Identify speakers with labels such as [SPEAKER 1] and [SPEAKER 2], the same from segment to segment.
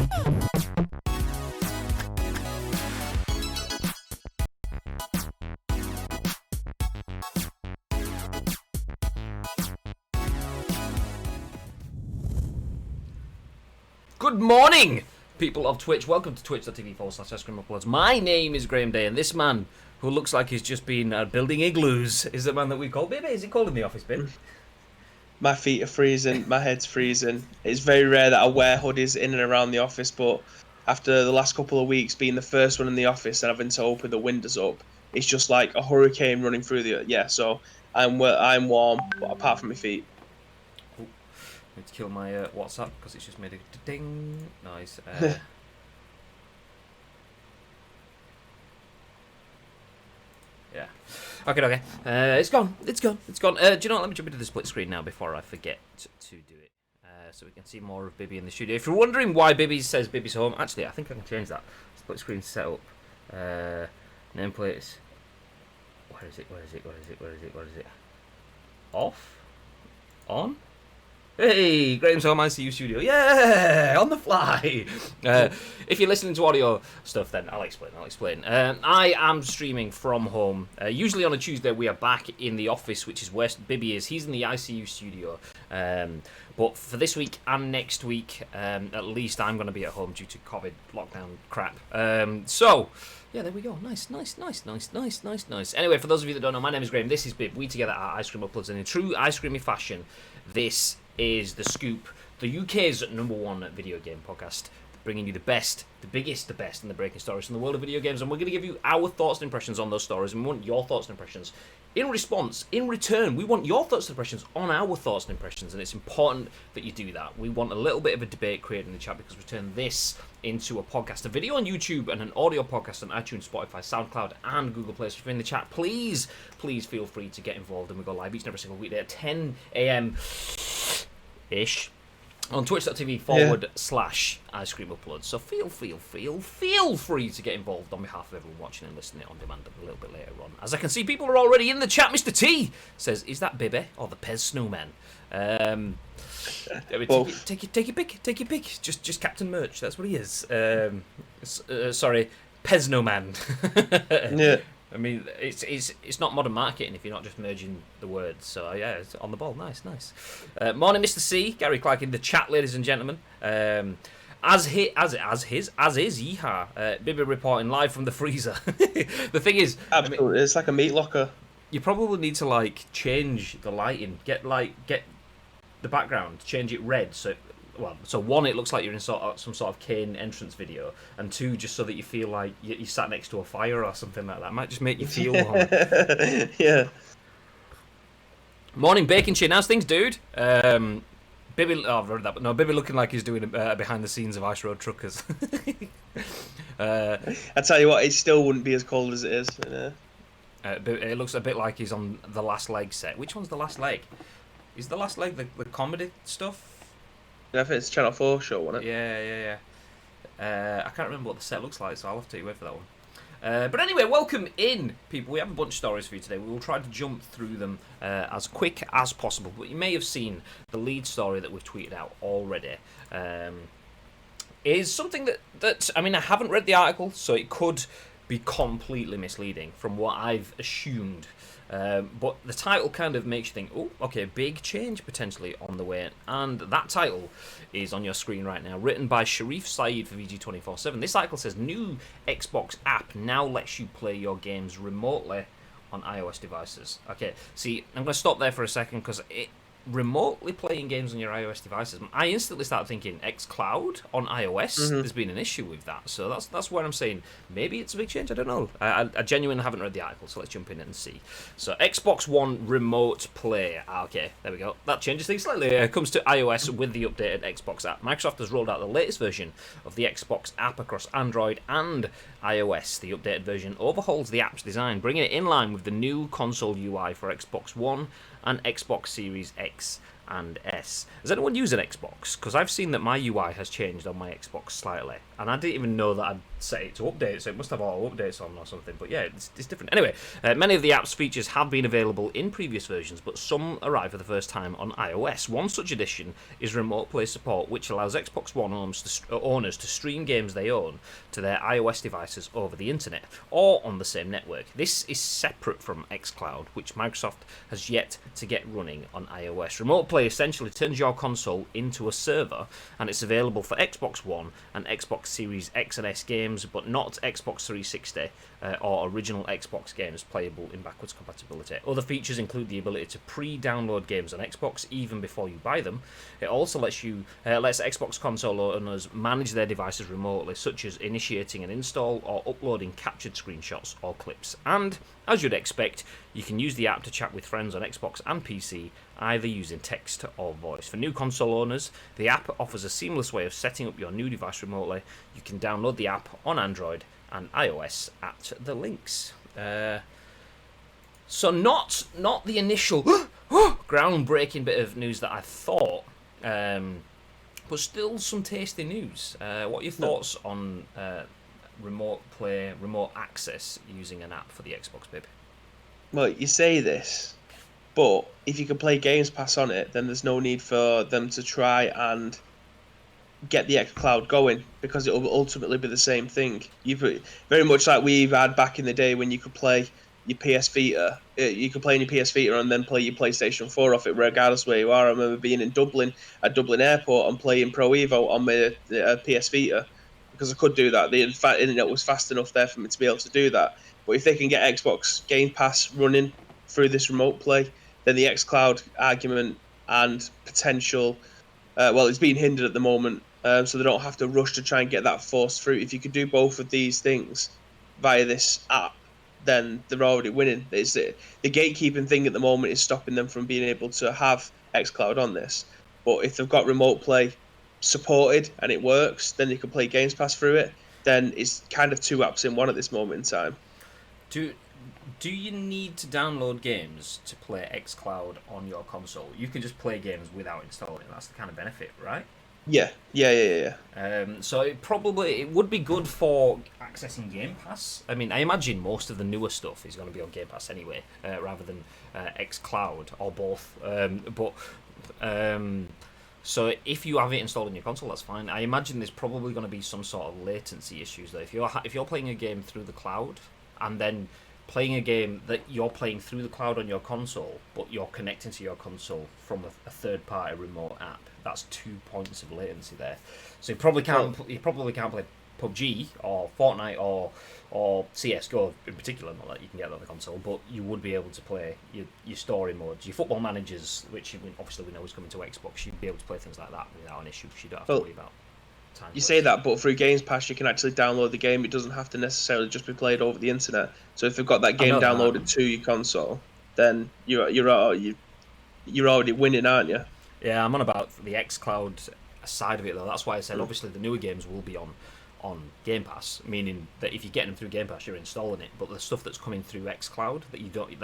[SPEAKER 1] Good morning, people of Twitch. Welcome to twitch.tv/iScreamUploads. My name is Graham Day, and this man, who looks like he's just been building igloos, is the man that we call Bibby. Is he called in the office, Bib?
[SPEAKER 2] My feet are freezing, my head's freezing. It's very rare that I wear hoodies in and around the office, but after the last couple of weeks being the first one in the office and having to open the windows up, it's just like a hurricane running through the... Yeah, so I'm warm, but apart from my feet.
[SPEAKER 1] Ooh. I need to kill my WhatsApp because it's just made a ding noise. Yeah. Okay. It's gone. Do you know what? Let me jump into the split screen now before I forget to do it. So we can see more of Bibby in the studio. If you're wondering why Bibby says Bibby's home, actually, I think I can change that. Split screen setup. Nameplates. Where is it? Off? On? Hey, Graham's home ICU studio. Yeah, on the fly. If you're listening to audio stuff, then I'll explain. I am streaming from home. Usually on a Tuesday, we are back in the office, which is where Bibby is. He's in the ICU studio. But for this week and next week, at least I'm going to be at home due to COVID lockdown crap. So, yeah, there we go. Nice. Anyway, for those of you that don't know, my name is Graham. This is Bib. We together are Ice Cream Uploads, and in true Ice Creamy fashion, this is The Scoop, the UK's #1 video game podcast, bringing you the best, the biggest, the best, and the breaking stories from the world of video games. And we're going to give you our thoughts and impressions on those stories, and we want your thoughts and impressions. In return, we want your thoughts and impressions on our thoughts and impressions, and it's important that you do that. We want a little bit of a debate created in the chat because we turn this into a podcast, a video on YouTube, and an audio podcast on iTunes, Spotify, SoundCloud, and Google Play. So if you're in the chat, please feel free to get involved, and we go live each and every single weekday at 10 a.m. ish on twitch.tv/Ice Cream Uploads. So feel free to get involved on behalf of everyone watching and listening on demand a little bit later on. As I can see, people are already in the chat. Mr. T says, "Is that Bibby or the Pez Snowman?" Take your pick. Just Captain Merch. That's what he is. Sorry, Pez Snowman.
[SPEAKER 2] Yeah.
[SPEAKER 1] I mean, it's not modern marketing if you're not just merging the words. So yeah, it's on the ball. Nice. Morning, Mr. C. Gary Clark in the chat, ladies and gentlemen. As is, yeehaw. Bibby reporting live from the freezer. The thing is,
[SPEAKER 2] absolutely, it's like a meat locker.
[SPEAKER 1] You probably need to like change the lighting, get the background, change it red. So one, it looks like you're in some sort of Kane entrance video, and two, just so that you feel like you sat next to a fire or something like that. It might just make you feel warm.
[SPEAKER 2] Yeah.
[SPEAKER 1] Morning, Bacon Chin. How's things, dude? Bibby, I've read that, but no, Bibby looking like he's doing behind the scenes of Ice Road Truckers.
[SPEAKER 2] I tell you what, it still wouldn't be as cold as it is.
[SPEAKER 1] It looks a bit like he's on the Last Leg set. Which one's the Last Leg? Is the Last Leg the comedy stuff?
[SPEAKER 2] I think it's Channel 4 show, wasn't it?
[SPEAKER 1] Yeah. I can't remember what the set looks like, so I'll have to wait for that one. But anyway, welcome in, people. We have a bunch of stories for you today. We will try to jump through them as quick as possible. But you may have seen the lead story that we've tweeted out already. Is something that I mean, I haven't read the article, so it could be completely misleading from what I've assumed. But the title kind of makes you think, oh, okay, big change potentially on the way. And that title is on your screen right now, written by Sherif Saed for VG247. This article says, new Xbox app now lets you play your games remotely on iOS devices. Okay, see, I'm going to stop there for a second because remotely playing games on your iOS devices, I instantly start thinking xCloud on iOS. Mm-hmm. There's been an issue with that, so that's where I'm saying maybe it's a big change. I don't know. I genuinely haven't read the article, so let's jump in and see. So Xbox One remote play. Okay, there we go. That changes things slightly. It comes to iOS with the updated Xbox app. Microsoft has rolled out the latest version of the Xbox app across Android and iOS. The updated version overhauls the app's design, bringing it in line with the new console UI for Xbox One and Xbox Series X and S. Does anyone use an Xbox? Because I've seen that my UI has changed on my Xbox slightly, and I didn't even know that I'd set it to update, so it must have auto updates on or something. But yeah, it's different. Anyway, many of the app's features have been available in previous versions, but some arrive for the first time on iOS. One such addition is remote play support, which allows Xbox One owners to stream games they own to their iOS devices over the internet or on the same network. This is separate from xCloud, which Microsoft has yet to get running on iOS. Remote play essentially turns your console into a server, and it's available for Xbox One and Xbox Series X and S games, but not Xbox 360 or original Xbox games playable in backwards compatibility. Other features include the ability to pre-download games on Xbox even before you buy them. It also lets Xbox console owners manage their devices remotely, such as initiating an install or uploading captured screenshots or clips. And, as you'd expect, you can use the app to chat with friends on Xbox and PC, either using text or voice. For new console owners, the app offers a seamless way of setting up your new device remotely. You can download the app on Android and iOS at the links. So not the initial groundbreaking bit of news that I thought, but still some tasty news. What are your thoughts on remote play, remote access using an app for the Xbox, babe?
[SPEAKER 2] Well, you say this, but if you can play Games Pass on it, then there's no need for them to try and get the xCloud going, because it will ultimately be the same thing. Very much like we've had back in the day when you could play your PS Vita. You could play on your PS Vita and then play your PlayStation 4 off it, regardless of where you are. I remember being in Dublin at Dublin Airport and playing Pro Evo on my PS Vita, because I could do that. The internet was fast enough there for me to be able to do that. But if they can get Xbox Game Pass running through this remote play, then the xCloud argument and potential, it's being hindered at the moment, so they don't have to rush to try and get that forced through. If you could do both of these things via this app, then they're already winning. The gatekeeping thing at the moment is stopping them from being able to have xCloud on this. But if they've got remote play supported and it works, then they can play Games Pass through it. Then it's kind of two apps in one at this moment in time.
[SPEAKER 1] Do you need to download games to play xCloud on your console? You can just play games without installing it. That's the kind of benefit, right?
[SPEAKER 2] Yeah.
[SPEAKER 1] So it would be good for accessing Game Pass. I mean, I imagine most of the newer stuff is going to be on Game Pass anyway, rather than xCloud or both. So if you have it installed on your console, that's fine. I imagine there's probably going to be some sort of latency issues though. If you're playing a game through the cloud and then playing a game that you're playing through the cloud on your console, but you're connecting to your console from a third-party remote app, that's 2 points of latency there. So you probably can't play PUBG or Fortnite or CS:GO in particular. Not that you can get that on the console, but you would be able to play your story modes, your football managers, which obviously we know is coming to Xbox. You'd be able to play things like that without an issue, because you don't have to worry about time.
[SPEAKER 2] You say that, but through Games Pass, you can actually download the game. It doesn't have to necessarily just be played over the internet. So if you've got that game downloaded to your console, then you're already winning, aren't you?
[SPEAKER 1] Yeah, I'm on about the xCloud side of it though. That's why I said obviously the newer games will be on Game Pass, meaning that if you're getting them through Game Pass, you're installing it. But the stuff that's coming through xCloud that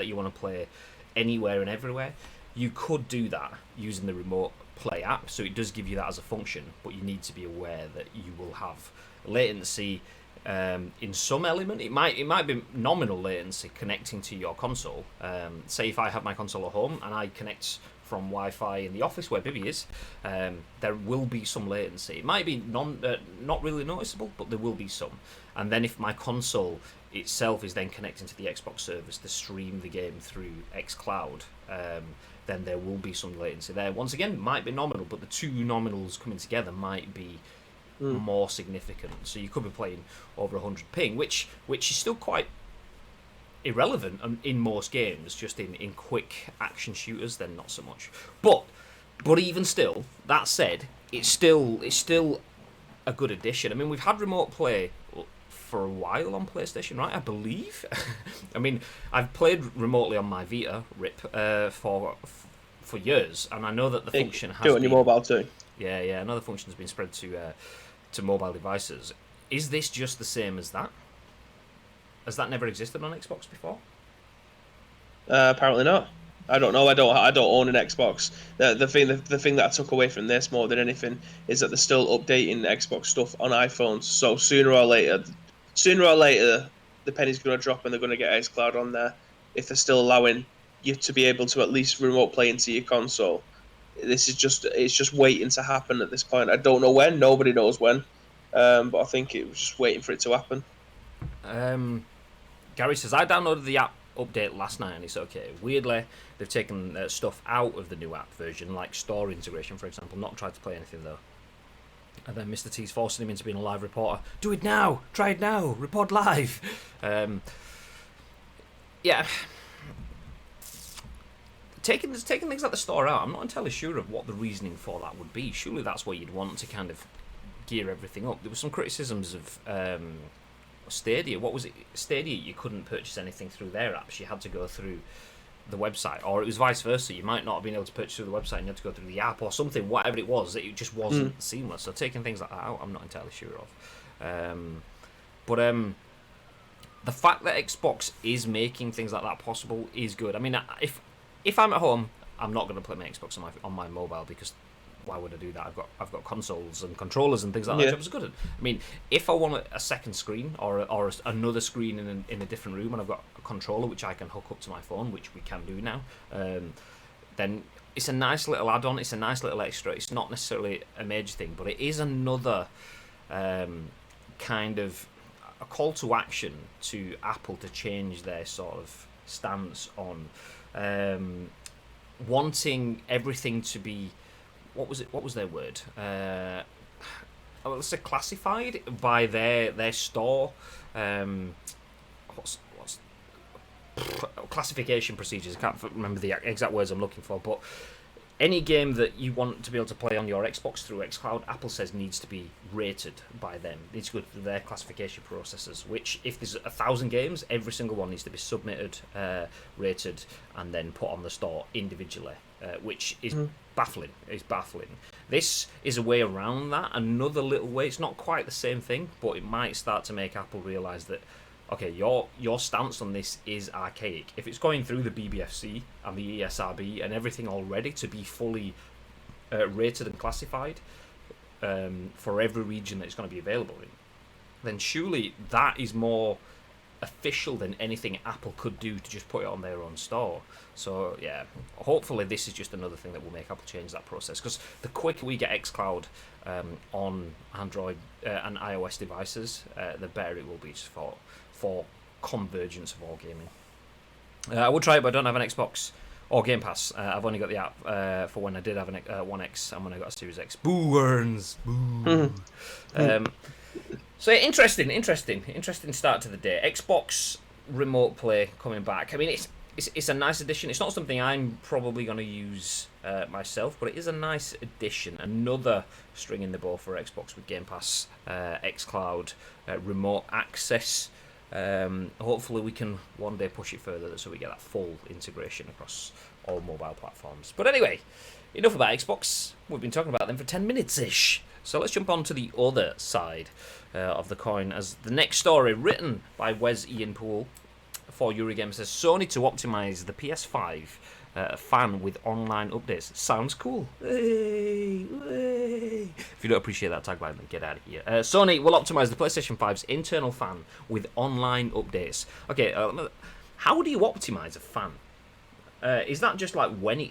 [SPEAKER 1] you want to play anywhere and everywhere, you could do that using the remote play app. So it does give you that as a function, but you need to be aware that you will have latency in some element. It might be nominal latency connecting to your console. Say if I have my console at home and I connect from Wi-Fi in the office where Bibby is, there will be some latency. It might be not really noticeable, but there will be some. And then if my console itself is then connecting to the Xbox service to stream the game through xCloud, then there will be some latency there. Once again, it might be nominal, but the two nominals coming together might be more significant. So you could be playing over 100 ping, which is still quite irrelevant in most games. Just in quick action shooters, then not so much. But even still, that said, it's still a good addition. I mean, we've had remote play for a while on PlayStation, right? I believe. I mean, I've played remotely on my Vita, for years, and I know that the function has
[SPEAKER 2] do it on your mobile too.
[SPEAKER 1] Yeah, I know the function has been spread to mobile devices. Is this just the same as that? Has that never existed on Xbox before?
[SPEAKER 2] Apparently not. I don't know. I don't own an Xbox. The thing that I took away from this more than anything is that they're still updating Xbox stuff on iPhones. So sooner or later, the penny's going to drop and they're going to get xCloud on there. If they're still allowing you to be able to at least remote play into your console, it's just waiting to happen at this point. I don't know when. Nobody knows when. But I think it was just waiting for it to happen.
[SPEAKER 1] Gary says, I downloaded the app update last night and it's okay. Weirdly, they've taken stuff out of the new app version, like store integration, for example. Not tried to play anything, though. And then Mr. T's forcing him into being a live reporter. Do it now! Try it now! Report live! Yeah. Taking things like the store out, I'm not entirely sure of what the reasoning for that would be. Surely that's where you'd want to kind of gear everything up. There were some criticisms of Stadia. What was it? Stadia, you couldn't purchase anything through their apps. You had to go through the website, or it was vice versa. You might not have been able to purchase through the website and you had to go through the app or something, whatever it was. It just wasn't seamless. So taking things like that out, I'm not entirely sure of. But the fact that Xbox is making things like that possible is good. I mean, if I'm at home, I'm not going to play my Xbox on my mobile, because why would I do that? I've got consoles and controllers and things like that. Jobs are good. I mean, if I want a second screen or another screen in a different room, and I've got a controller which I can hook up to my phone, which we can do now, then it's a nice little add-on. It's a nice little extra. It's not necessarily a major thing, but it is another kind of a call to action to Apple to change their sort of stance on wanting everything to be, what was their word? Let's say classified by their store. What's classification procedures? I can't remember the exact words I'm looking for, but any game that you want to be able to play on your Xbox through xCloud, Apple says needs to be rated by them. It needs to go through their classification processes, which, if there's 1,000 games, every single one needs to be submitted, rated, and then put on the store individually, which is baffling. It's baffling. This is a way around that, another little way. It's not quite the same thing, but it might start to make Apple realise that, okay, your stance on this is archaic. If it's going through the BBFC and the ESRB and everything already to be fully rated and classified for every region that it's going to be available in, then surely that is more official than anything Apple could do to just put it on their own store. So yeah, hopefully this is just another thing that will make Apple change that process, because the quicker we get xCloud on Android and iOS devices, the better it will be just for convergence of all gaming. I would try it, but I don't have an Xbox or Game Pass. I've only got the app for when I did have an One X and when I got a Series X. Boo earns. Boo. So interesting start to the day. Xbox Remote Play coming back. I mean, it's a nice addition. It's not something I'm probably going to use myself, but it is a nice addition. Another string in the bow for Xbox with Game Pass, xCloud, remote access. Hopefully we can one day push it further so we get that full integration across all mobile platforms. But anyway, enough about Xbox. We've been talking about them for 10 minutes-ish. So let's jump on to the other side of the coin, as the next story, written by Yin-Poole for Eurogamer, says Sony to optimise the PS5 fan with online updates. Sounds cool. Hey. If you don't appreciate that tagline, then get out of here. Sony will optimise the PlayStation 5's internal fan with online updates. Okay, how do you optimise a fan? Is that just like when it...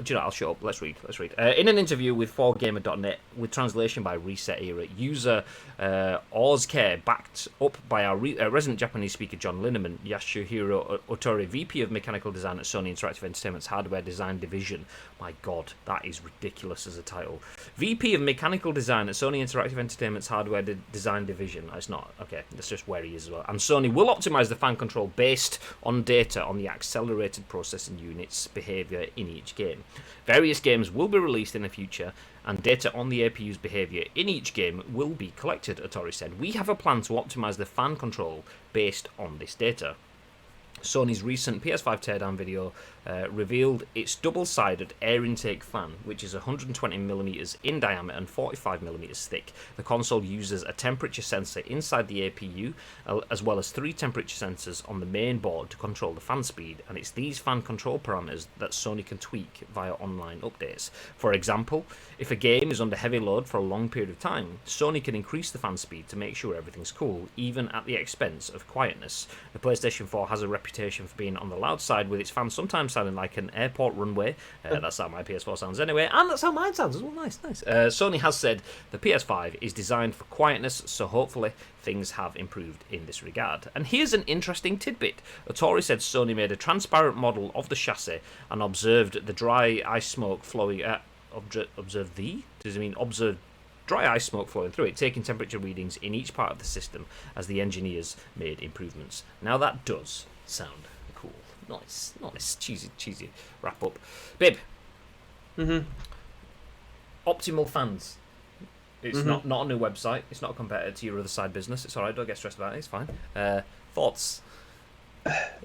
[SPEAKER 1] Do you know, I'll shut up. Let's read. In an interview with 4gamer.net, with translation by Reset Era, user Ozcare, backed up by our resident Japanese speaker John Lineman, Yasuhiro Otori, VP of Mechanical Design at Sony Interactive Entertainment's Hardware Design Division. My God, that is ridiculous as a title. VP of Mechanical Design at Sony Interactive Entertainment's Hardware Design Division. It's not. Okay, that's just where he is as well. And Sony will optimise the fan control based on data on the accelerated processing unit's behaviour in each game. Various games will be released in the future, and data on the APU's behaviour in each game will be collected, Otori said. We have a plan to optimise the fan control based on this data. Sony's recent PS5 teardown video revealed its double-sided air intake fan, which is 120mm in diameter and 45mm thick. The console uses a temperature sensor inside the APU, as well as 3 temperature sensors on the main board to control the fan speed, and it's these fan control parameters that Sony can tweak via online updates. For example, if a game is under heavy load for a long period of time, Sony can increase the fan speed to make sure everything's cool, even at the expense of quietness. The PlayStation 4 has a reputation for being on the loud side, with its fans sometimes sounding like an airport runway. That's how my PS4 sounds anyway, and that's how mine sounds as well. Nice. Sony has said the PS5 is designed for quietness, so hopefully things have improved in this regard. And here's an interesting tidbit. Autori said Sony made a transparent model of the chassis and observed the dry ice smoke flowing. Observed dry ice smoke flowing through it, taking temperature readings in each part of the system as the engineers made improvements. Now that does sound cool. Nice. Cheesy wrap up. Bib. Optimal fans. It's not a new website. It's not a competitor to your other side business. It's alright, don't get stressed about it. It's fine. Thoughts?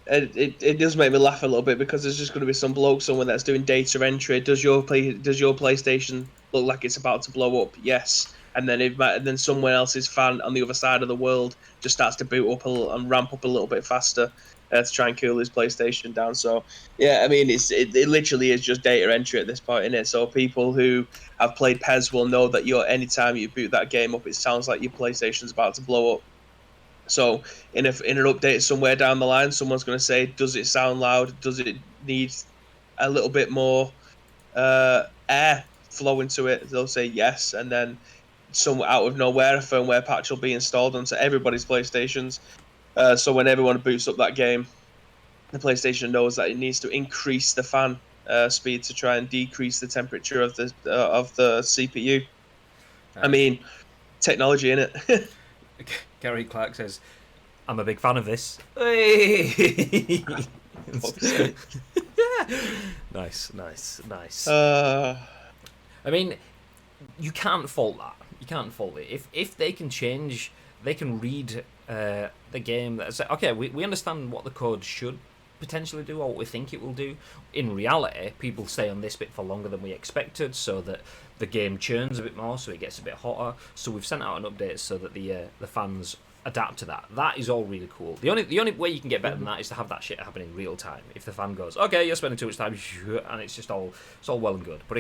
[SPEAKER 2] It does make me laugh a little bit, because there's just going to be some bloke somewhere that's doing data entry. Does your PlayStation look like it's about to blow up? Yes. And then someone else's fan on the other side of the world just starts to boot up and ramp up a little bit faster to try and cool his PlayStation down. So yeah, I mean, it literally is just data entry at this point, isn't it? So people who have played PES will know that anytime you boot that game up, it sounds like your PlayStation's about to blow up. So in an update somewhere down the line, someone's going to say, does it sound loud? Does it need a little bit more air flow into it? They'll say yes, and then out of nowhere, a firmware patch will be installed onto everybody's PlayStations. So when everyone boots up that game, the PlayStation knows that it needs to increase the fan speed to try and decrease the temperature of the CPU. I mean, technology, innit?
[SPEAKER 1] Gary Clark says, I'm a big fan of this. Hey! Nice. I mean, you can't fault that. You can't fault it. If they can change, they can read the game that say, okay, we understand what the code should potentially do or what we think it will do. In reality, people stay on this bit for longer than we expected, so that the game churns a bit more, so it gets a bit hotter. So we've sent out an update so that the fans adapt to that. That is all really cool. The only way you can get better than that is to have that shit happen in real time. If the fan goes, okay, you're spending too much time, and it's all well and good. But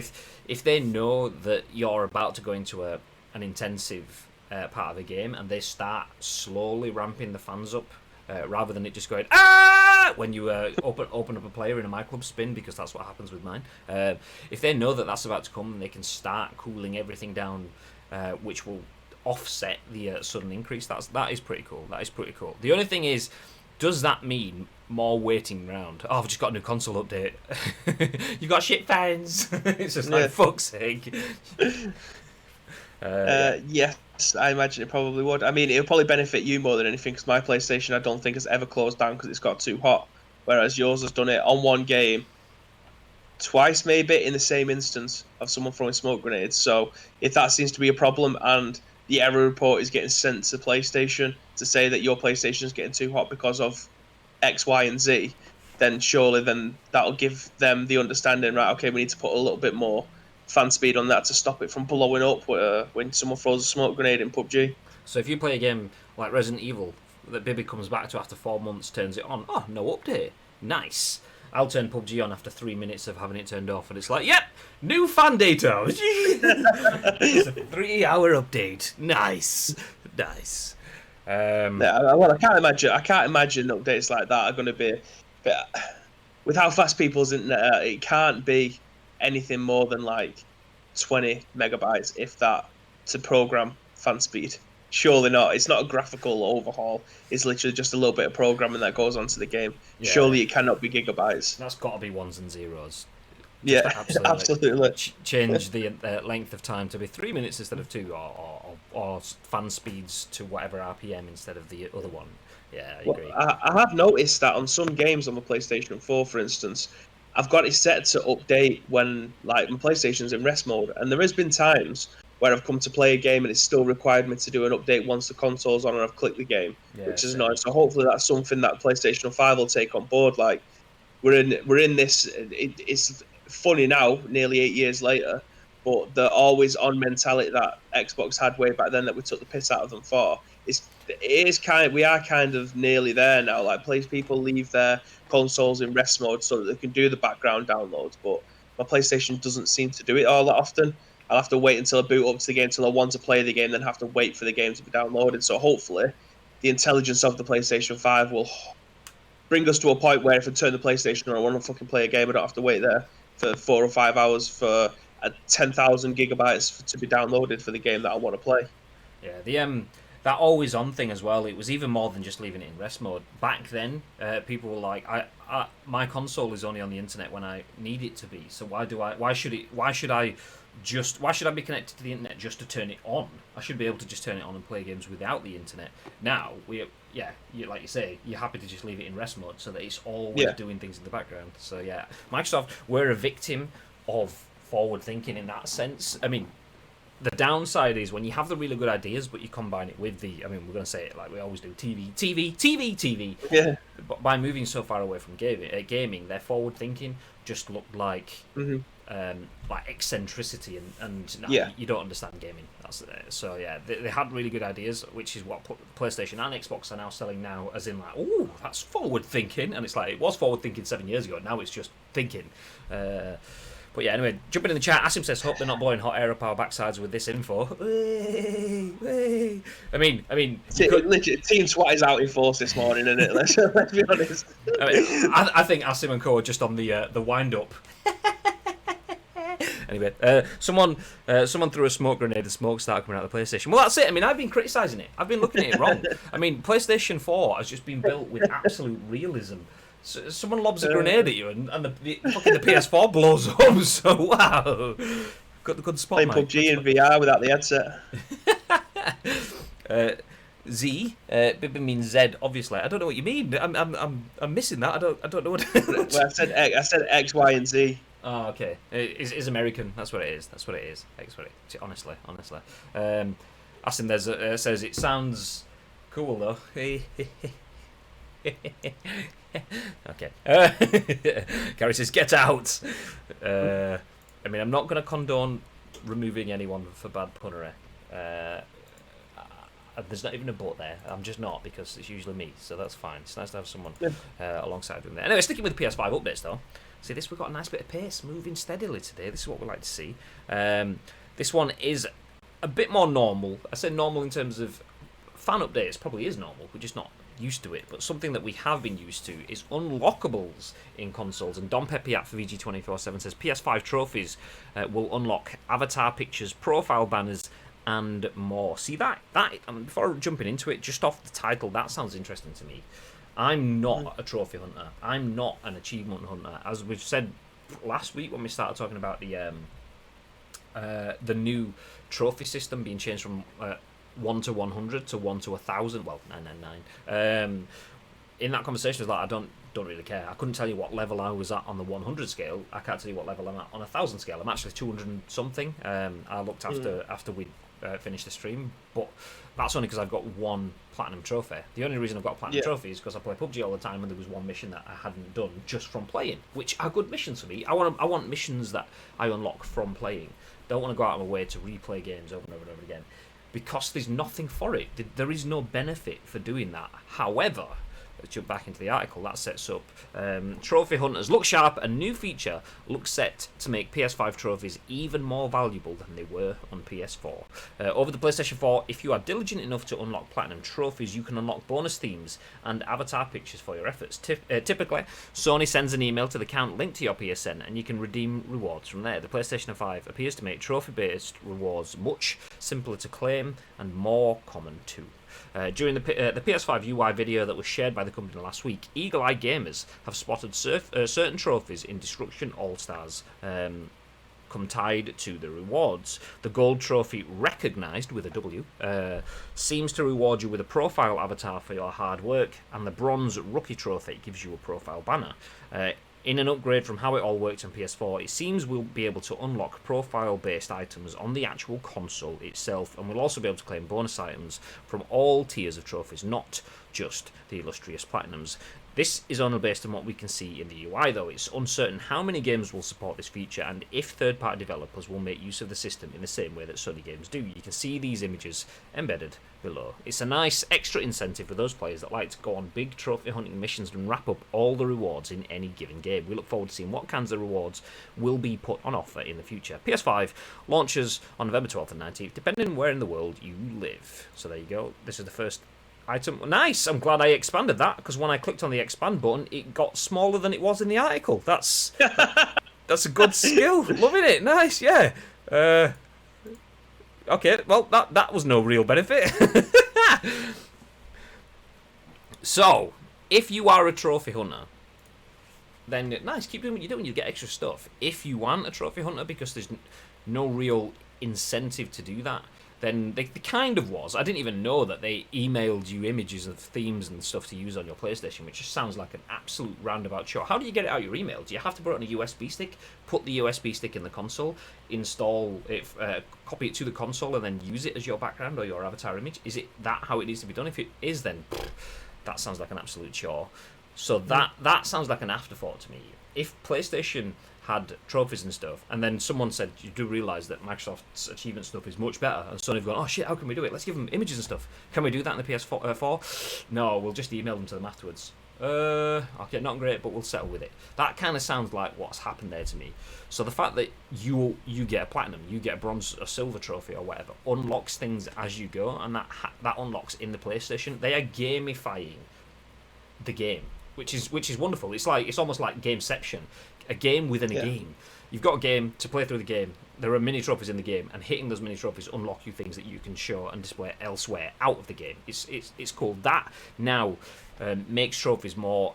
[SPEAKER 1] if they know that you're about to go into an intensive part of the game, and they start slowly ramping the fans up, rather than it just going when you open up a player in a MyClub spin, because that's what happens with mine. If they know that that's about to come, they can start cooling everything down, which will offset the sudden increase. That is pretty cool. The only thing is, does that mean more waiting around? Oh, I've just got a new console update. You got shit fans. It's just like, fuck's sake.
[SPEAKER 2] Yes, I imagine it probably would. I mean, it'll probably benefit you more than anything, because my PlayStation, I don't think, has ever closed down because it's got too hot, whereas yours has done it on one game twice, maybe, in the same instance of someone throwing smoke grenades. So if that seems to be a problem, and the error report is getting sent to PlayStation to say that your PlayStation is getting too hot because of X, Y, and Z, then surely that'll give them the understanding, right, okay, we need to put a little bit more fan speed on that to stop it from blowing up when someone throws a smoke grenade in PUBG.
[SPEAKER 1] So if you play a game like Resident Evil that Bibby comes back to after 4 months, turns it on, oh, no update, nice. I'll turn PUBG on after 3 minutes of having it turned off, and it's like, yep, new fan data. It's a 3-hour update. Nice.
[SPEAKER 2] Well, I can't imagine updates like that are going to be. But with how fast people's internet are, it can't be anything more than like 20 megabytes, if that, to program fan speed. Surely not. It's not a graphical overhaul. It's literally just a little bit of programming that goes onto the game. Yeah. Surely it cannot be gigabytes.
[SPEAKER 1] That's got to be ones and zeros.
[SPEAKER 2] Yeah, absolutely.
[SPEAKER 1] Change the length of time to be 3 minutes instead of 2, or fan speeds to whatever RPM instead of the other one. Yeah, I agree.
[SPEAKER 2] I have noticed that on some games on the PlayStation 4, for instance, I've got it set to update when, like, my PlayStation's in rest mode, and there has been times where I've come to play a game and it's still required me to do an update once the console's on and I've clicked the game, which is nice. So hopefully that's something that PlayStation 5 will take on board. Like, we're in this. It's funny now, nearly 8 years later, but the always on mentality that Xbox had way back then that we took the piss out of them for. We are kind of nearly there now. Like, people leave their consoles in rest mode so that they can do the background downloads, but my PlayStation doesn't seem to do it all that often. I'll have to wait until I boot up to the game, until I want to play the game, then have to wait for the game to be downloaded. So hopefully, the intelligence of the PlayStation 5 will bring us to a point where if I turn the PlayStation on, I want to fucking play a game, I don't have to wait there for 4 or 5 hours for 10,000 gigabytes to be downloaded for the game that I want to play.
[SPEAKER 1] Yeah, that always on thing as well. It was even more than just leaving it in rest mode. Back then, people were like, my console is only on the internet when I need it to be. So why should I be connected to the internet just to turn it on? I should be able to just turn it on and play games without the internet. Now like you say, you're happy to just leave it in rest mode so that it's always doing things in the background. So yeah, Microsoft, we're a victim of forward thinking in that sense. I mean, the downside is when you have the really good ideas, but you combine it with we're going to say it like we always do, TV.
[SPEAKER 2] Yeah.
[SPEAKER 1] But by moving so far away from gaming, their forward thinking just looked like like eccentricity, and you don't understand gaming. So yeah, they had really good ideas, which is what PlayStation and Xbox are now selling now, as in like, oh, that's forward thinking, and it's like it was forward thinking 7 years ago. Now it's just thinking. But yeah, anyway, jumping in the chat, Asim says, hope they're not blowing hot air up our backsides with this info. I mean,
[SPEAKER 2] legit, Team SWAT is out in force this morning, isn't it? Let's be honest.
[SPEAKER 1] I think Asim and Co are just on the wind up. Anyway, someone threw a smoke grenade. The smoke started coming out of the PlayStation. Well, that's it. I mean, I've been criticising it. I've been looking at it wrong. I mean, PlayStation 4 has just been built with absolute realism. So someone lobs a grenade at you, and the PS4 blows up. So wow, got the good spot.
[SPEAKER 2] Playing PUBG in VR without the headset.
[SPEAKER 1] Z, Bibba means Z. Obviously, I don't know what you mean. I'm missing that. I don't know what.
[SPEAKER 2] Well, I said X, Y, and Z.
[SPEAKER 1] Oh, okay. It's American. That's what it is. Honestly. Asim says it sounds cool though. Okay. Gary says, get out. I mean, I'm not going to condone removing anyone for bad punnery. There's not even a but there. I'm just not, because it's usually me, so that's fine. It's nice to have someone alongside with me. Anyway, sticking with the PS5 updates though. See, we've got a nice bit of pace, moving steadily today. This is what we like to see. This one is a bit more normal. I say normal in terms of fan updates. Probably is normal. We're just not used to it, but something that we have been used to is unlockables in consoles. And Don Peppiatt for VG247 says PS5 trophies will unlock avatar pictures, profile banners, and more. See that before jumping into it, just off the title, that sounds interesting to me. I'm not a trophy hunter. I'm not an achievement hunter. As we've said last week when we started talking about the new trophy system being changed from 1 to 100 to 1 to 1,000. Well, 999. In that conversation, I was like, I don't really care. I couldn't tell you what level I was at on the 100 scale. I can't tell you what level I'm at on 1,000 scale. I'm actually 200 and something. I looked after we finished the stream, but that's only because I've got one platinum trophy. The only reason I've got a platinum trophy is because I play PUBG all the time, and there was one mission that I hadn't done just from playing, which are good missions for me. I want missions that I unlock from playing. Don't want to go out of my way to replay games over and over and over again, because there's nothing for it. There is no benefit for doing that. However, let's jump back into the article. That sets up trophy hunters look sharp. A new feature looks set to make PS5 trophies even more valuable than they were on PS4. Over the PlayStation 4, if you are diligent enough to unlock platinum trophies, you can unlock bonus themes and avatar pictures for your efforts. Typically, Sony sends an email to the account linked to your PSN, and you can redeem rewards from there. The PlayStation 5 appears to make trophy-based rewards much simpler to claim and more common too. During the PS5 UI video that was shared by the company last week, Eagle Eye Gamers have spotted certain trophies in Destruction All-Stars come tied to the rewards. The gold trophy, recognised with a W, seems to reward you with a profile avatar for your hard work, and the bronze rookie trophy gives you a profile banner. In an upgrade from how it all worked on PS4, it seems we'll be able to unlock profile-based items on the actual console itself, and we'll also be able to claim bonus items from all tiers of trophies, not just the illustrious platinums. This is only based on what we can see in the UI, though. It's uncertain how many games will support this feature and if third-party developers will make use of the system in the same way that Sony games do. You can see these images embedded below. It's a nice extra incentive for those players that like to go on big trophy hunting missions and wrap up all the rewards in any given game. We look forward to seeing what kinds of rewards will be put on offer in the future. PS5 launches on November 12th and 19th, depending on where in the world you live. So there you go. This is the first item. Nice! I'm glad I expanded that, because when I clicked on the expand button, it got smaller than it was in the article. That's a good skill. Loving it. Nice, yeah. Okay, well, that was no real benefit. So, if you are a trophy hunter, then nice, keep doing what you're doing, you get extra stuff. If you aren't a trophy hunter because there's no real incentive to do that, then they kind of was. I didn't even know that they emailed you images of themes and stuff to use on your PlayStation, which just sounds like an absolute roundabout show. How do you get it out your email? Do you have to put it on a USB stick, put the USB stick in the console, install it, copy it to the console, and then use it as your background or your avatar image? Is it that how it needs to be done? If it is, then that sounds like an absolute chore. So that sounds like an afterthought to me. If PlayStation had trophies and stuff, and then someone said, you do realise that Microsoft's achievement stuff is much better, and Sony have gone, oh shit, how can we do it? Let's give them images and stuff. Can we do that in the PS4? No, we'll just email them to them afterwards. Okay, not great, but we'll settle with it. That kind of sounds like what's happened there to me. So the fact that you get a platinum, you get a bronze or silver trophy or whatever, unlocks things as you go, and that unlocks in the PlayStation. They are gamifying the game, which is wonderful. It's almost like Gameception. A game within a game. You've got a game to play through the game. There are mini trophies in the game, and hitting those mini trophies unlock you things that you can show and display elsewhere out of the game. It's cool. That now makes trophies more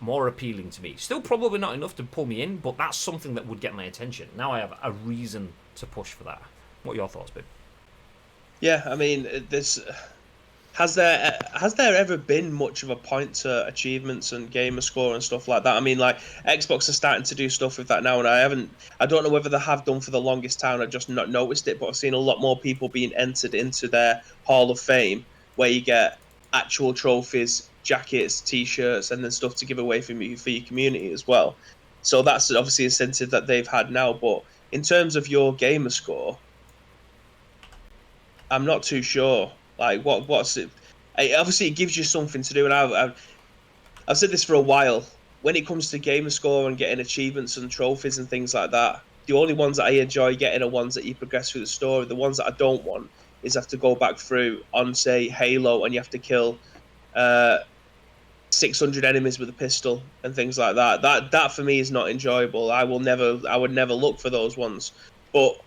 [SPEAKER 1] appealing to me. Still probably not enough to pull me in, but that's something that would get my attention. Now I have a reason to push for that. What are your thoughts, babe?
[SPEAKER 2] Yeah, I mean, Has there ever been much of a point to achievements and gamer score and stuff like that? I mean, like, Xbox are starting to do stuff with that now, and I don't know whether they have done for the longest time. I've just not noticed it, but I've seen a lot more people being entered into their Hall of Fame, where you get actual trophies, jackets, T-shirts, and then stuff to give away for your community as well. So that's obviously an incentive that they've had now. But in terms of your gamer score, I'm not too sure. Like, what's it? Obviously, it gives you something to do, and I've said this for a while. When it comes to gamer score and getting achievements and trophies and things like that, the only ones that I enjoy getting are ones that you progress through the story. The ones that I don't want is have to go back through on, say, Halo, and you have to kill 600 enemies with a pistol and things like that. That for me is not enjoyable. I would never look for those ones. But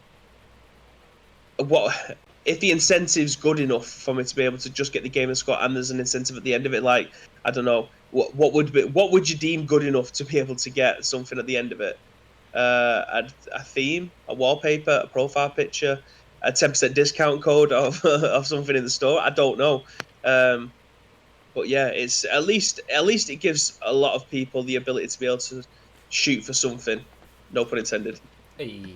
[SPEAKER 2] if the incentive's good enough for me to be able to just get the gamer score, and there's an incentive at the end of it, like, I don't know, what would you deem good enough to be able to get something at the end of it? A theme, a wallpaper, a profile picture, a 10% discount code of of something in the store. I don't know, but yeah, it's at least it gives a lot of people the ability to be able to shoot for something. No pun intended.
[SPEAKER 1] Hey.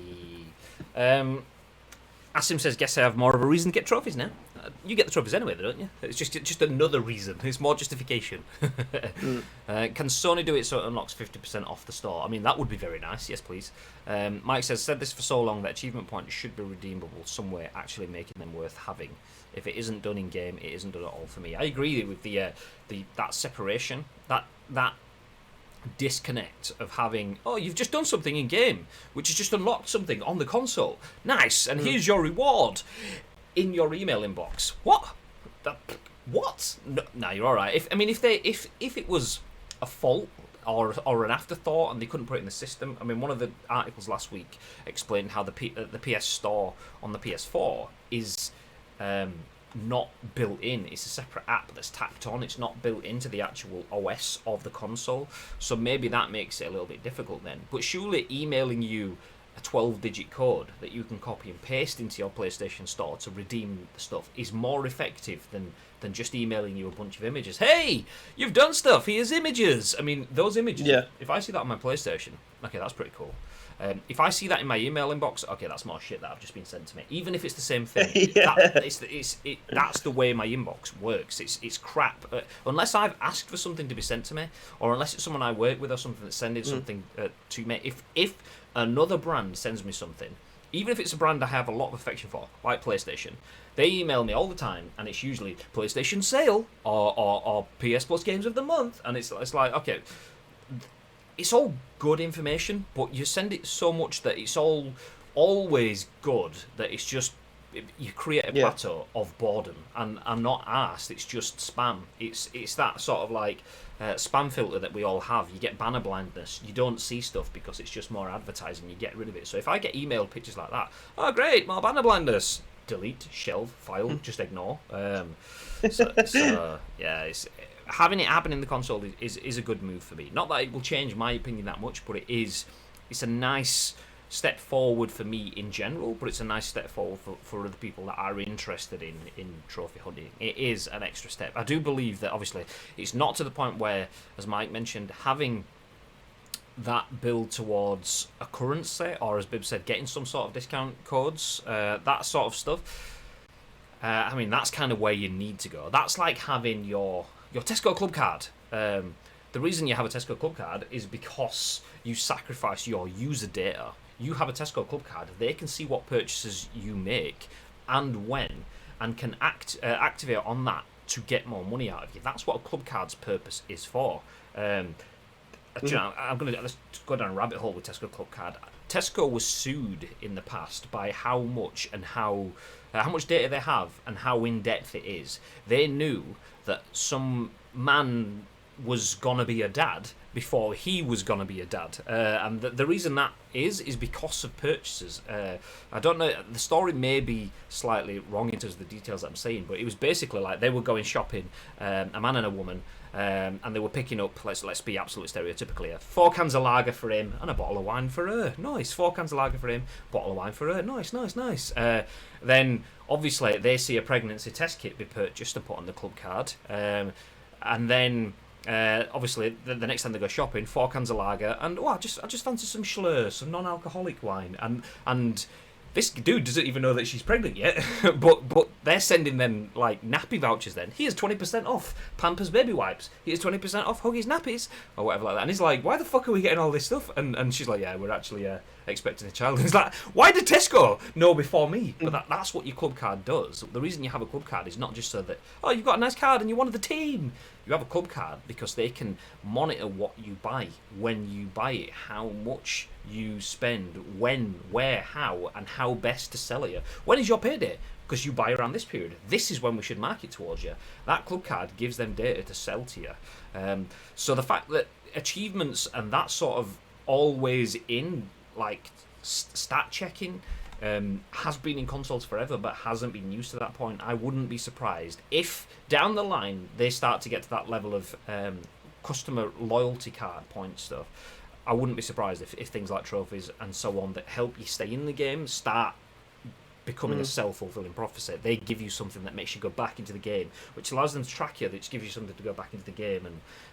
[SPEAKER 1] Asim says, guess I have more of a reason to get trophies now. You get the trophies anyway, though, don't you? It's just another reason. It's more justification. Can Sony do it so it unlocks 50% off the store? I mean, that would be very nice. Yes, please. Mike said this for so long that achievement points should be redeemable somewhere, actually making them worth having. If it isn't done in game, it isn't done at all for me. I agree with that separation, that disconnect of having, oh, you've just done something in game, which has just unlocked something on the console. Nice, and here's your reward in your email inbox. What? What? No, you're all right. If it was a fault or an afterthought and they couldn't put it in the system. I mean, one of the articles last week explained how the PS Store on the PS4 is not built in. It's a separate app that's tacked on. It's not built into the actual OS of the console. So maybe that makes it a little bit difficult then. But surely emailing you a 12-digit code that you can copy and paste into your PlayStation Store to redeem the stuff is more effective than just emailing you a bunch of images. Hey, you've done stuff. Here's images. I mean, those images. Yeah. If I see that on my PlayStation, okay, that's pretty cool. If I see that in my email inbox, okay, that's more shit that I've just been sent to me. Even if it's the same thing, that's the way my inbox works. It's crap. Unless I've asked for something to be sent to me, or unless it's someone I work with or something that's sending something to me. If another brand sends me something, even if it's a brand I have a lot of affection for, like PlayStation, they email me all the time, and it's usually PlayStation sale or PS Plus games of the month, and it's like, okay, it's all good information, but you send it so much that it's all always good that it's just, you create a plateau of boredom, and I'm not arsed, it's just spam. It's that sort of like spam filter that we all have. You get banner blindness, you don't see stuff because it's just more advertising, you get rid of it. So if I get emailed pictures like that, oh great, more banner blindness, delete, shelve, file, just ignore. So yeah, it's having it happen in the console is a good move for me. Not that it will change my opinion that much, but it's a nice step forward for me in general, but it's a nice step forward for other people that are interested in trophy hunting. It is an extra step. I do believe that obviously it's not to the point where, as Mike mentioned, having that build towards a currency, or as Bib said, getting some sort of discount codes, that sort of stuff. I mean, that's kind of where you need to go. That's like having your Tesco Club card. The reason you have a Tesco Club card is because you sacrifice your user data. You have a Tesco Club card, they can see what purchases you make and when, and can activate on that to get more money out of you. That's what a club card's purpose is for. I'm let's go down a rabbit hole with Tesco Club card. Tesco was sued in the past by how much data they have and how in depth it is. They knew that some man was gonna be a dad before he was gonna be a dad, and the reason that is because of purchases. I don't know, the story may be slightly wrong in terms of the details that I'm saying, but it was basically like they were going shopping, a man and a woman, and they were picking up, let's be absolutely stereotypical here, 4 cans of lager for him and a bottle of wine for her. Nice. 4 cans of lager for him, bottle of wine for her. Nice. Then obviously they see a pregnancy test kit be purchased and put on the club card, and then obviously the next time they go shopping, 4 cans of lager, and I just fancy some Schlur, some non-alcoholic wine, and this dude doesn't even know that she's pregnant yet, but they're sending them like nappy vouchers. Then here's 20% off Pampers baby wipes, here's 20% off Huggies nappies, or whatever like that. And he's like, why the fuck are we getting all this stuff? And she's like, yeah, we're actually expecting a child. And he's like, why did Tesco know before me? But that's what your club card does. The reason you have a club card is not just so that, oh, you've got a nice card and you're one of the team. You have a club card because they can monitor what you buy, when you buy it, how much you spend, when, where, how, and how best to sell it. When is your payday? Because you buy around this period. This is when we should market towards you. That club card gives them data to sell to you. So the fact that achievements and that sort of always in, like, stat checking has been in consoles forever but hasn't been used to that point. I wouldn't be surprised if down the line they start to get to that level of customer loyalty card point stuff. I wouldn't be surprised if things like trophies and so on that help you stay in the game start becoming a self-fulfilling prophecy. They give you something that makes you go back into the game, which allows them to track you, that just gives you something to go back into the game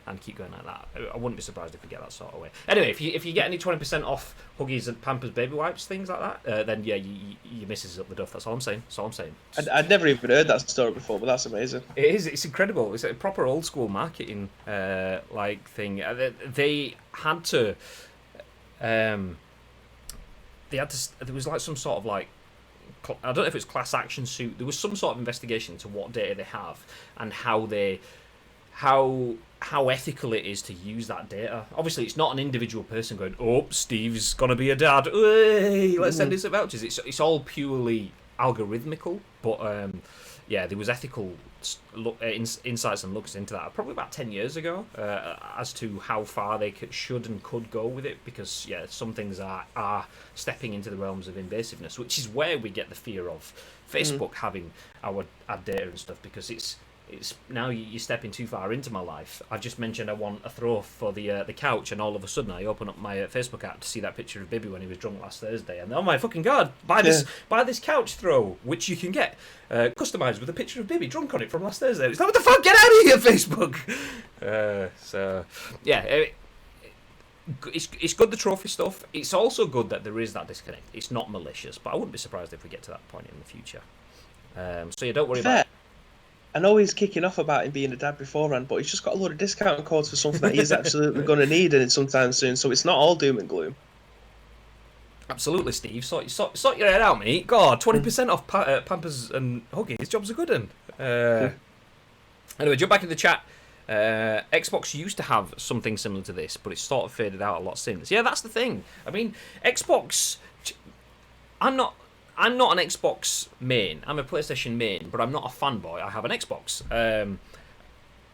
[SPEAKER 1] and keep going like that. I wouldn't be surprised if we get that sort of way. Anyway, if you get any 20% off Huggies and Pampers baby wipes, things like that, then yeah, you misses up the duff. That's all I'm saying.
[SPEAKER 2] I'd never even heard that story before, but that's amazing.
[SPEAKER 1] It is. It's incredible. It's a proper old school marketing like thing. They had to. There was like some sort of like, I don't know if it's class action suit. There was some sort of investigation into what data they have and how ethical it is to use that data. Obviously, it's not an individual person going, "Oh, Steve's gonna be a dad. Hey, let's send him some vouchers." It's all purely algorithmical. But yeah, there was ethical insights and looks into that probably about 10 years ago as to how far they should and could go with it, because yeah, some things are stepping into the realms of invasiveness, which is where we get the fear of Facebook having our data and stuff, because it's now you're stepping too far into my life. I just mentioned I want a throw for the couch, and all of a sudden I open up my Facebook app to see that picture of Bibby when he was drunk last Thursday, and oh my fucking god, buy this couch throw, which you can get customised with a picture of Bibby drunk on it from last Thursday. It's like, what the fuck, get out of here, Facebook! So yeah, it's good, the trophy stuff. It's also good that there is that disconnect. It's not malicious, but I wouldn't be surprised if we get to that point in the future. So yeah, don't worry about it.
[SPEAKER 2] I know he's kicking off about him being a dad beforehand, but he's just got a load of discount codes for something that he's absolutely going to need and sometime soon. So it's not all doom and gloom.
[SPEAKER 1] Absolutely, Steve. Sort your head out, mate. God, 20% off Pampers and Huggies. His job's a good one. Anyway, jump back in the chat. Xbox used to have something similar to this, but it's sort of faded out a lot since. Yeah, that's the thing. I mean, Xbox. I'm not an Xbox main. I'm a PlayStation main, but I'm not a fanboy. I have an Xbox.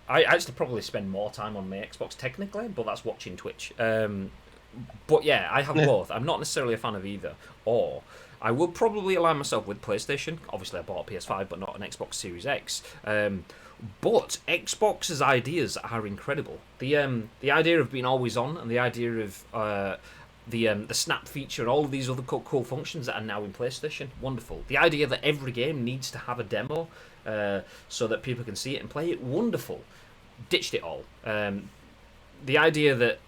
[SPEAKER 1] I actually probably spend more time on my Xbox technically, but that's watching Twitch. But yeah, I have both. I'm not necessarily a fan of either. Or I will probably align myself with PlayStation. Obviously, I bought a PS5, but not an Xbox Series X. But Xbox's ideas are incredible. The idea of being always on, and the idea of the snap feature, and all of these other cool functions that are now in PlayStation, wonderful. The idea that every game needs to have a demo so that people can see it and play it, wonderful. Ditched it all. The idea that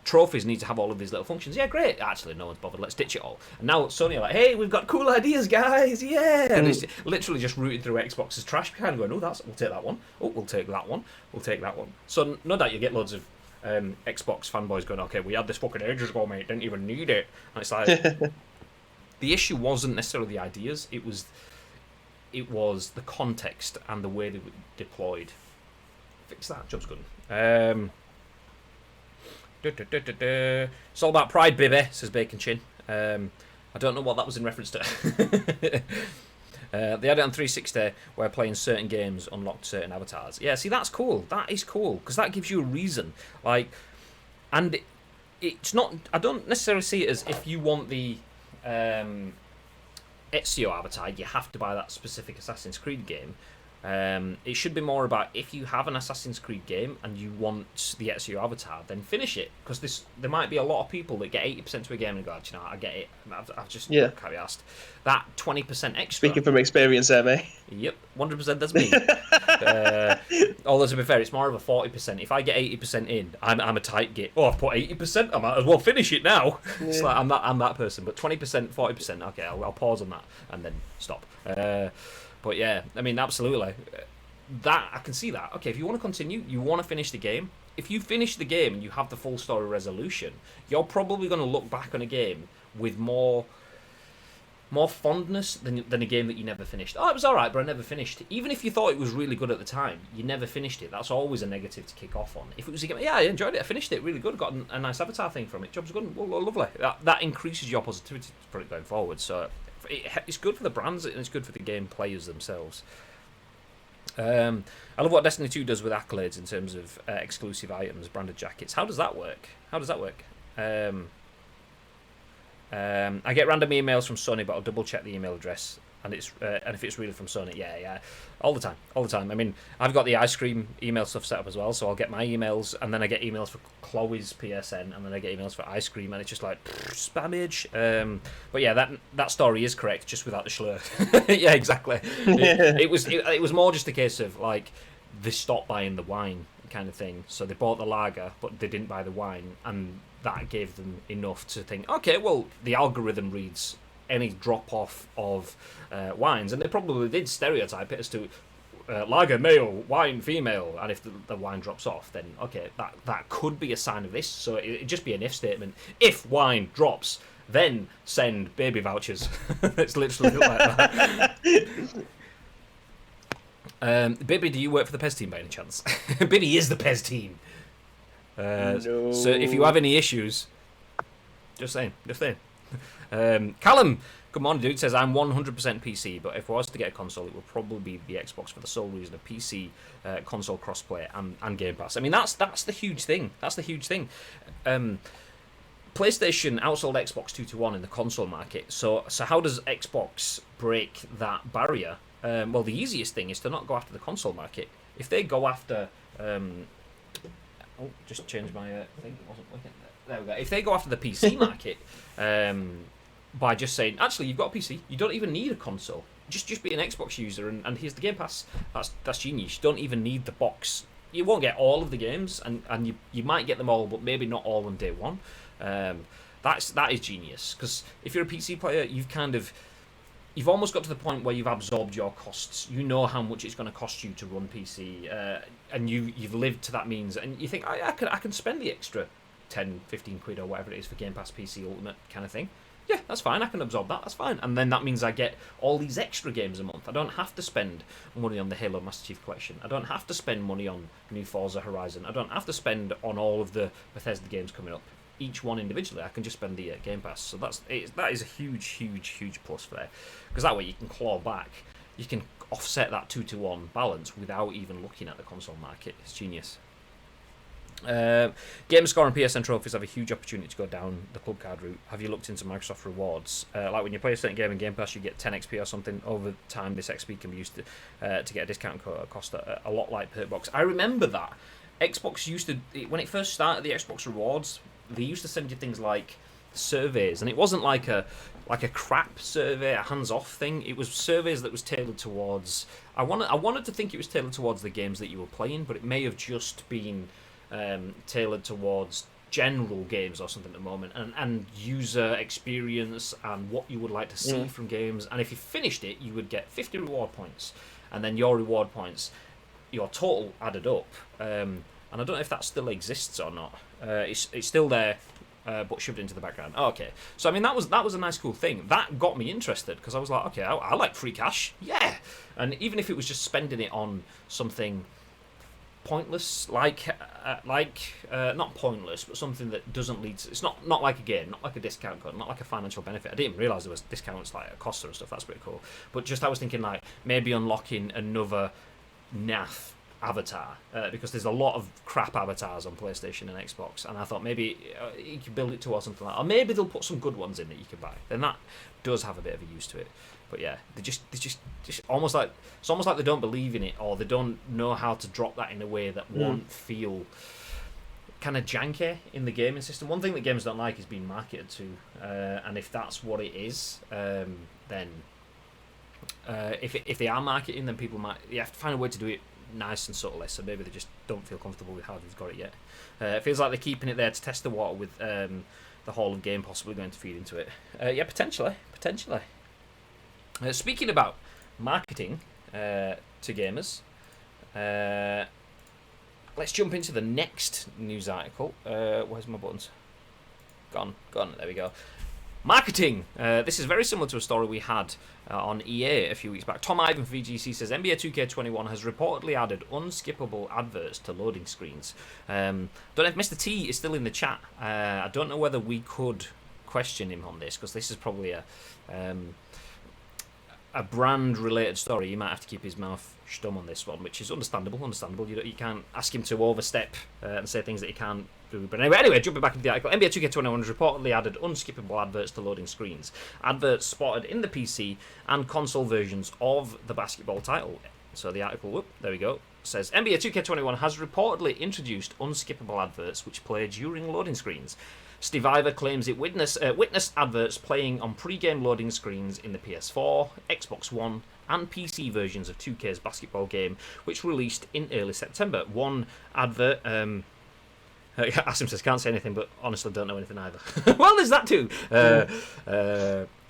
[SPEAKER 1] trophies need to have all of these little functions. Yeah, great. Actually, no one's bothered. Let's ditch it all. And now Sony are like, hey, we've got cool ideas, guys. Yeah. And it's literally just rooted through Xbox's trash can, going, oh, we'll take that one. Oh, we'll take that one. We'll take that one. So no doubt you get loads of Xbox fanboys going, okay, we had this fucking ages ago, mate. Didn't even need it. And it's like, the issue wasn't necessarily the ideas. It was the context and the way they were deployed. Fix that. Job's good. It's all about pride, baby, says Bacon Chin. I don't know what that was in reference to. They had it on 360 where playing certain games unlocked certain avatars. Yeah, see, that's cool. That is cool because that gives you a reason. Like, and it's not. I don't necessarily see it as if you want the Ezio avatar, you have to buy that specific Assassin's Creed game. It should be more about if you have an Assassin's Creed game and you want the Ezio avatar, then finish it. Because there might be a lot of people that get 80% to a game and go, you know, I get it. I've just can't be asked. That 20% extra.
[SPEAKER 2] Speaking from experience there, mate.
[SPEAKER 1] Yep, 100% that's me. Although to be fair, it's more of a 40%. If I get 80% in, I'm a tight git. Oh, I've put 80%. I might as well finish it now. Yeah. It's like I'm that person. But 20%, 40%. Okay, I'll pause on that and then stop. But yeah, I mean, absolutely. That I can see that. Okay, if you want to continue, you want to finish the game. If you finish the game and you have the full story resolution, you're probably going to look back on a game with more fondness than a game that you never finished. Oh, it was alright, but I never finished. Even if you thought it was really good at the time, you never finished it. That's always a negative to kick off on. If it was a game, yeah, I enjoyed it, I finished it, really good, got a nice avatar thing from it, job's good, well, lovely. That increases your positivity for it going forward, so it's good for the brands and it's good for the game players themselves. I love what Destiny 2 does with accolades in terms of exclusive items, branded jackets. How does that work? I get random emails from Sony, but I'll double check the email address and if it's really from Sony. Yeah, all the time. I mean, I've got the ice cream email stuff set up as well, so I'll get my emails and then I get emails for Chloe's PSN and then I get emails for ice cream and it's just like spammage. But yeah, that story is correct, just without the slur. Yeah, exactly. It was more just a case of like they stopped buying the wine kind of thing, so they bought the lager but they didn't buy the wine, and that gave them enough to think, okay, well, the algorithm reads any drop-off of wines, and they probably did stereotype it as to lager male, wine female, and if the wine drops off, then okay, that could be a sign of this, so it'd just be an if statement. If wine drops, then send baby vouchers. It's literally like that. Bibby, do you work for the PES team by any chance? Bibby is the PES team. No. So if you have any issues, just saying. Callum, good morning, dude, says I'm 100% PC, but if I was to get a console, it would probably be the Xbox for the sole reason of PC console crossplay and Game Pass. I mean, that's the huge thing. PlayStation outsold Xbox 2-1 in the console market. So how does Xbox break that barrier? Well, the easiest thing is to not go after the console market. If they go after just changed my thing. It wasn't working. There we go. If they go after the PC market by just saying, actually, you've got a PC, you don't even need a console. Just be an Xbox user, and here's the Game Pass. That's genius. You don't even need the box. you won't get all of the games, and you might get them all, but maybe not all on day one. That is genius, because if you're a PC player, you've almost got to the point where you've absorbed your costs. You know how much it's going to cost you to run PC, and you've lived to that means, and you think I can spend the extra 10, 15 quid or whatever it is for Game Pass PC Ultimate kind of thing. Yeah, that's fine. I can absorb that. That's fine. And then that means I get all these extra games a month. I don't have to spend money on the Halo Master Chief Collection. I don't have to spend money on new Forza Horizon. I don't have to spend on all of the Bethesda games coming up. Each one individually, I can just spend the Game Pass. So that is a huge plus for there, because that way you can claw back. You can offset that 2-to-1 balance without even looking at the console market. It's genius. Game Score and PSN trophies have a huge opportunity to go down the club card route. Have you looked into Microsoft rewards? Like when you play a certain game in Game Pass, you get 10 XP or something. Over time, this XP can be used to get a discount cost a lot like Perkbox. I remember that Xbox used to, when it first started the Xbox rewards, they used to send you things like surveys, and it wasn't like a crap survey, a hands-off thing. It was surveys that was tailored towards. I wanted to think it was tailored towards the games that you were playing, but it may have just been tailored towards general games or something at the moment, and user experience and what you would like to see from games. And if you finished it, you would get 50 reward points, and then your reward points, your total added up. And I don't know if that still exists or not. It's still there, but shoved into the background. Oh, okay, so I mean that was a nice cool thing. That got me interested, because I was like, okay, I like free cash, yeah. And even if it was just spending it on something pointless, like not pointless, but something that doesn't lead to, it's not like a game, not like a discount code, not like a financial benefit. I didn't even realise there was discounts like a Costa and stuff. That's pretty cool. But just I was thinking like maybe unlocking another NAF avatar, because there's a lot of crap avatars on PlayStation and Xbox, and I thought maybe you could build it towards something like that, or maybe they'll put some good ones in that you can buy. Then that does have a bit of a use to it. But yeah, they just almost like it's almost like they don't believe in it, or they don't know how to drop that in a way that won't feel kind of janky in the gaming system. One thing that games don't like is being marketed to, and if that's what it is, then if they are marketing, then people you have to find a way to do it nice and subtly, so maybe they just don't feel comfortable with how they've got it yet. It feels like they're keeping it there to test the water with the Hall of Game possibly going to feed into it. Yeah, potentially. Speaking about marketing to gamers, let's jump into the next news article. Where's my buttons? Gone. There we go. Marketing. This is very similar to a story we had on EA a few weeks back. Tom Ivan from VGC says NBA 2K21 has reportedly added unskippable adverts to loading screens. Don't know if Mr. T is still in the chat. I don't know whether we could question him on this, because this is probably a brand-related story. You might have to keep his mouth stum on this one, which is understandable. You can't ask him to overstep and say things that he can't do. But anyway, jumping back into the article, NBA 2K21 has reportedly added unskippable adverts to loading screens. Adverts spotted in the PC and console versions of the basketball title. So the article, there we go, says NBA 2K21 has reportedly introduced unskippable adverts which play during loading screens. Steve Iver claims it witnessed adverts playing on pre-game loading screens in the PS4, Xbox One, and PC versions of 2K's basketball game, which released in early September. One advert, Asim says, can't say anything, but honestly don't know anything either. Well, there's that too.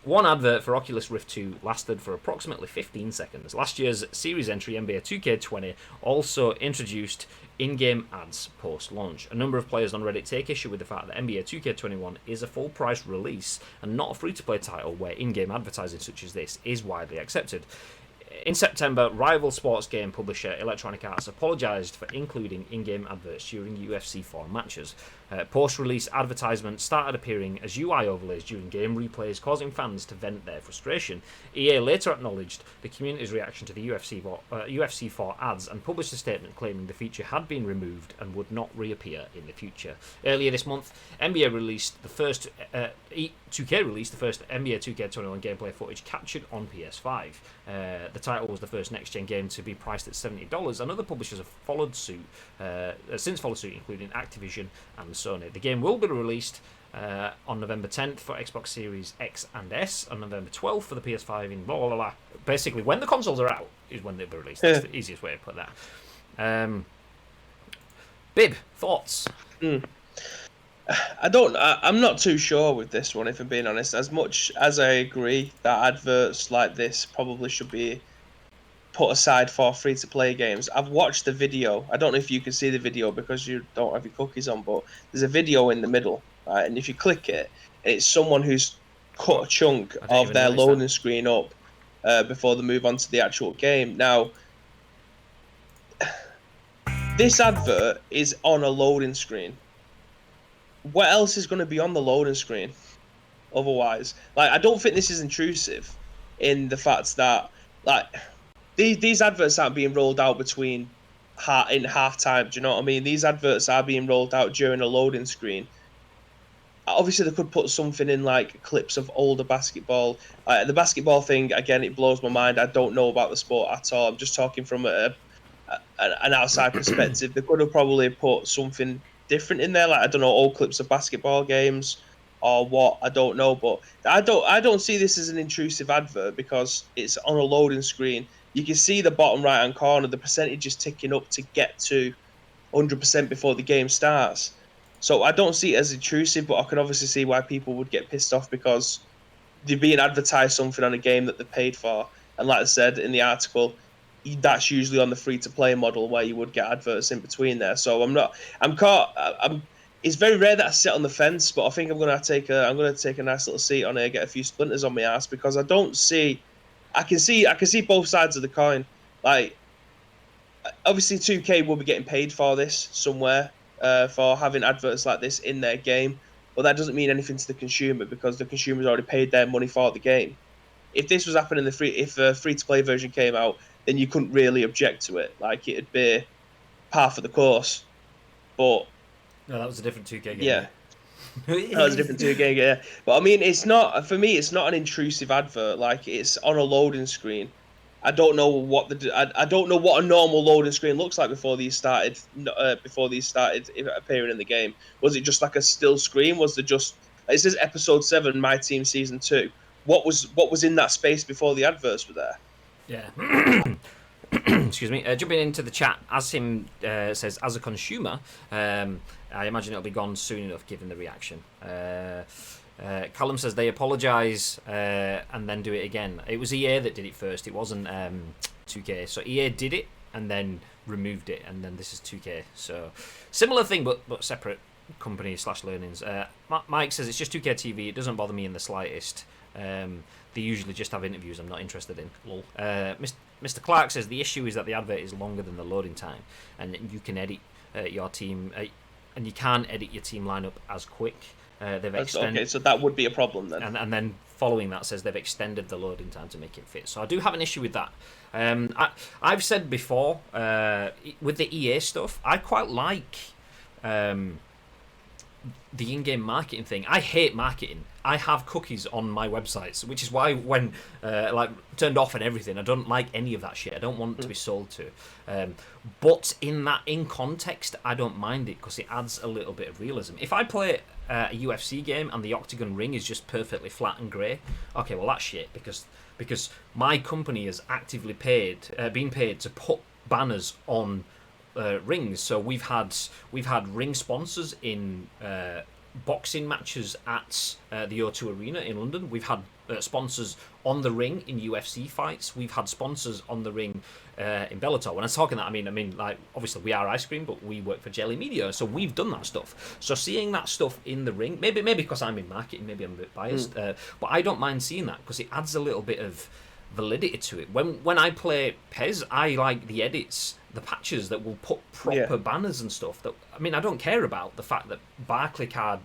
[SPEAKER 1] One advert for Oculus Rift 2 lasted for approximately 15 seconds. Last year's series entry, NBA 2K20, also introduced in-game ads post-launch. A number of players on Reddit take issue with the fact that NBA 2K21 is a full-price release and not a free-to-play title where in-game advertising such as this is widely accepted. In September, rival sports game publisher Electronic Arts apologised for including in-game adverts during UFC 4 matches. Post-release advertisements started appearing as UI overlays during game replays, causing fans to vent their frustration. EA later acknowledged the community's reaction to the UFC 4 ads and published a statement claiming the feature had been removed and would not reappear in the future. Earlier this month, 2K released the first NBA 2K21 gameplay footage captured on PS5. The title was the first next-gen game to be priced at $70, and other publishers have since followed suit, including Activision and Sony. The game will be released on November 10th for Xbox Series X and S, on November 12th for the PS5, in blah, blah, blah. Basically, when the consoles are out is when they'll be released. That's the easiest way to put that. Bib, thoughts?
[SPEAKER 2] I'm not too sure with this one, if I'm being honest. As much as I agree that adverts like this probably should be put aside for free-to-play games, I've watched the video. I don't know if you can see the video because you don't have your cookies on, but there's a video in the middle, right? And if you click it, it's someone who's cut a chunk
[SPEAKER 1] I didn't
[SPEAKER 2] of
[SPEAKER 1] even
[SPEAKER 2] their
[SPEAKER 1] notice
[SPEAKER 2] loading
[SPEAKER 1] that.
[SPEAKER 2] screen up before they move on to the actual game. Now, this advert is on a loading screen. What else is going to be on the loading screen otherwise? Like, I don't think this is intrusive in the fact that, like, these adverts aren't being rolled out between in half time. Do you know what I mean? These adverts are being rolled out during a loading screen. Obviously, they could put something in like clips of older basketball. The basketball thing, again, it blows my mind. I don't know about the sport at all. I'm just talking from an outside perspective. They could have probably put something different in there, like I don't know, old clips of basketball games or what. I don't know, but I don't see this as an intrusive advert because it's on a loading screen. You can see the bottom right hand corner, the percentage is ticking up to get to 100% before the game starts. So I don't see it as intrusive, but I can obviously see why people would get pissed off because they're being advertised something on a game that they paid for. And like I said in the article, that's usually on the free to play model where you would get adverts in between there. So I'm caught. It's very rare that I sit on the fence, but I think I'm gonna take a nice little seat on here, get a few splinters on my ass because I can see both sides of the coin. Like obviously 2K will be getting paid for this somewhere for having adverts like this in their game, but that doesn't mean anything to the consumer because the consumer's already paid their money for the game. If this was happening if a free to play version came out, then you couldn't really object to it. Like it'd be par for the course. But
[SPEAKER 1] No, that was a different 2K game.
[SPEAKER 2] yeah, that was a different 2K game. But I mean, it's not for me. It's not an intrusive advert. Like it's on a loading screen. I don't know what I don't know what a normal loading screen looks like before these started appearing in the game. Was it just like a still screen? Was there just it says episode 7, My Team Season 2? What was in that space before the adverts were there?
[SPEAKER 1] Yeah. Excuse me. Jumping into the chat, Asim says, as a consumer, I imagine it'll be gone soon enough given the reaction. Callum says they apologise and then do it again. It was EA that did it first. It wasn't 2K. So EA did it and then removed it, and then this is 2K. So similar thing, but separate company / learnings. Mike says it's just 2K TV. It doesn't bother me in the slightest. They usually just have interviews I'm not interested in. Lol. Mr. Clark says the issue is that the advert is longer than the loading time, and you can edit your team, and you can't edit your team lineup as quick. They've extended.
[SPEAKER 2] Okay, so that would be a problem then.
[SPEAKER 1] And then following that says they've extended the loading time to make it fit. So I do have an issue with that. I've said before with the EA stuff, I quite like the in-game marketing thing. I hate marketing. I have cookies on my websites, which is why when like turned off and everything, I don't like any of that shit. I don't want to be sold to. But in context, I don't mind it because it adds a little bit of realism. If I play a UFC game and the octagon ring is just perfectly flat and grey, okay, well that's shit because my company has actively been paid to put banners on rings. So we've had ring sponsors in boxing matches at the O2 Arena in London. We've had sponsors on the ring in UFC fights. We've had sponsors on the ring in Bellator. When I'm talking that, I mean, like obviously we are ice cream, but we work for Jelly Media, so we've done that stuff. So seeing that stuff in the ring, maybe because I'm in marketing, maybe I'm a bit biased, but I don't mind seeing that because it adds a little bit of validity to it. When I play PES, I like the edits, the patches that will put proper banners and stuff. That I mean, I don't care about the fact that Barclaycard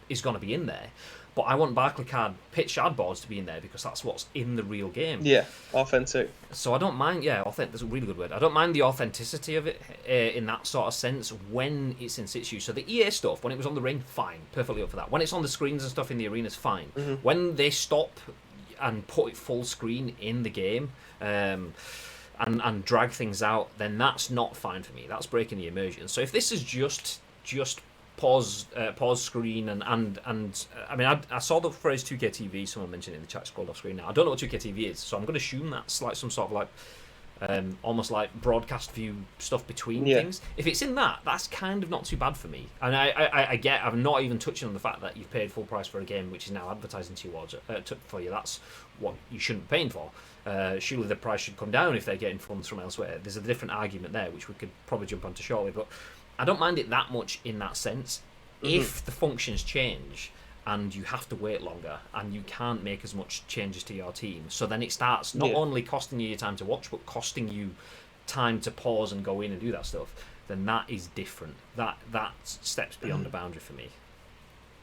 [SPEAKER 1] is going to be in there, but I want Barclaycard pitch ad boards to be in there because that's what's in the real game.
[SPEAKER 2] Yeah, authentic.
[SPEAKER 1] So I don't mind. Yeah, authentic. That's a really good word. I don't mind the authenticity of it in that sort of sense when it's in situ. So the EA stuff, when it was on the ring, fine, perfectly up for that. When it's on the screens and stuff in the arenas, fine. When they stop and put it full screen in the game and drag things out, then that's not fine for me. That's breaking the immersion. So if this is just pause screen and I mean I saw the phrase 2K TV, someone mentioned it in the chat, scrolled off screen now. I don't know what 2K TV is, so I'm going to assume that's like some sort of like almost like broadcast view stuff between
[SPEAKER 2] Yeah.
[SPEAKER 1] things. If it's in that, that's kind of not too bad for me. And I'm not even touching on the fact that you've paid full price for a game which is now advertising towards for you. That's what you shouldn't be paying for. Surely the price should come down if they're getting funds from elsewhere. There's a different argument there, which we could probably jump onto shortly, but I don't mind it that much in that sense. If the functions change and you have to wait longer and you can't make as much changes to your team, so then it starts not only costing you your time to watch, but costing you time to pause and go in and do that stuff, then that is different. That steps beyond the boundary for me.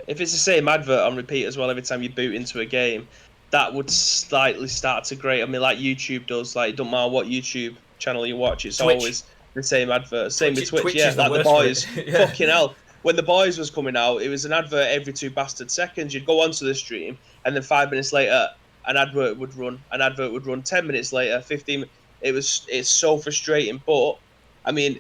[SPEAKER 2] If it's the same advert on repeat as well every time you boot into a game, that would slightly start to grate. I mean, like YouTube does. Like, it don't matter what YouTube channel you watch, it's
[SPEAKER 1] Twitch.
[SPEAKER 2] always the same advert. Same with Twitch,
[SPEAKER 1] Twitch
[SPEAKER 2] yeah.
[SPEAKER 1] is the
[SPEAKER 2] Like the
[SPEAKER 1] worst for
[SPEAKER 2] boys,
[SPEAKER 1] it. Yeah.
[SPEAKER 2] fucking hell. When the boys was coming out, it was an advert every 2 bastard seconds. You'd go onto the stream, and then 5 minutes later, an advert would run. An advert would run 10 minutes later, 15. It's so frustrating. But I mean,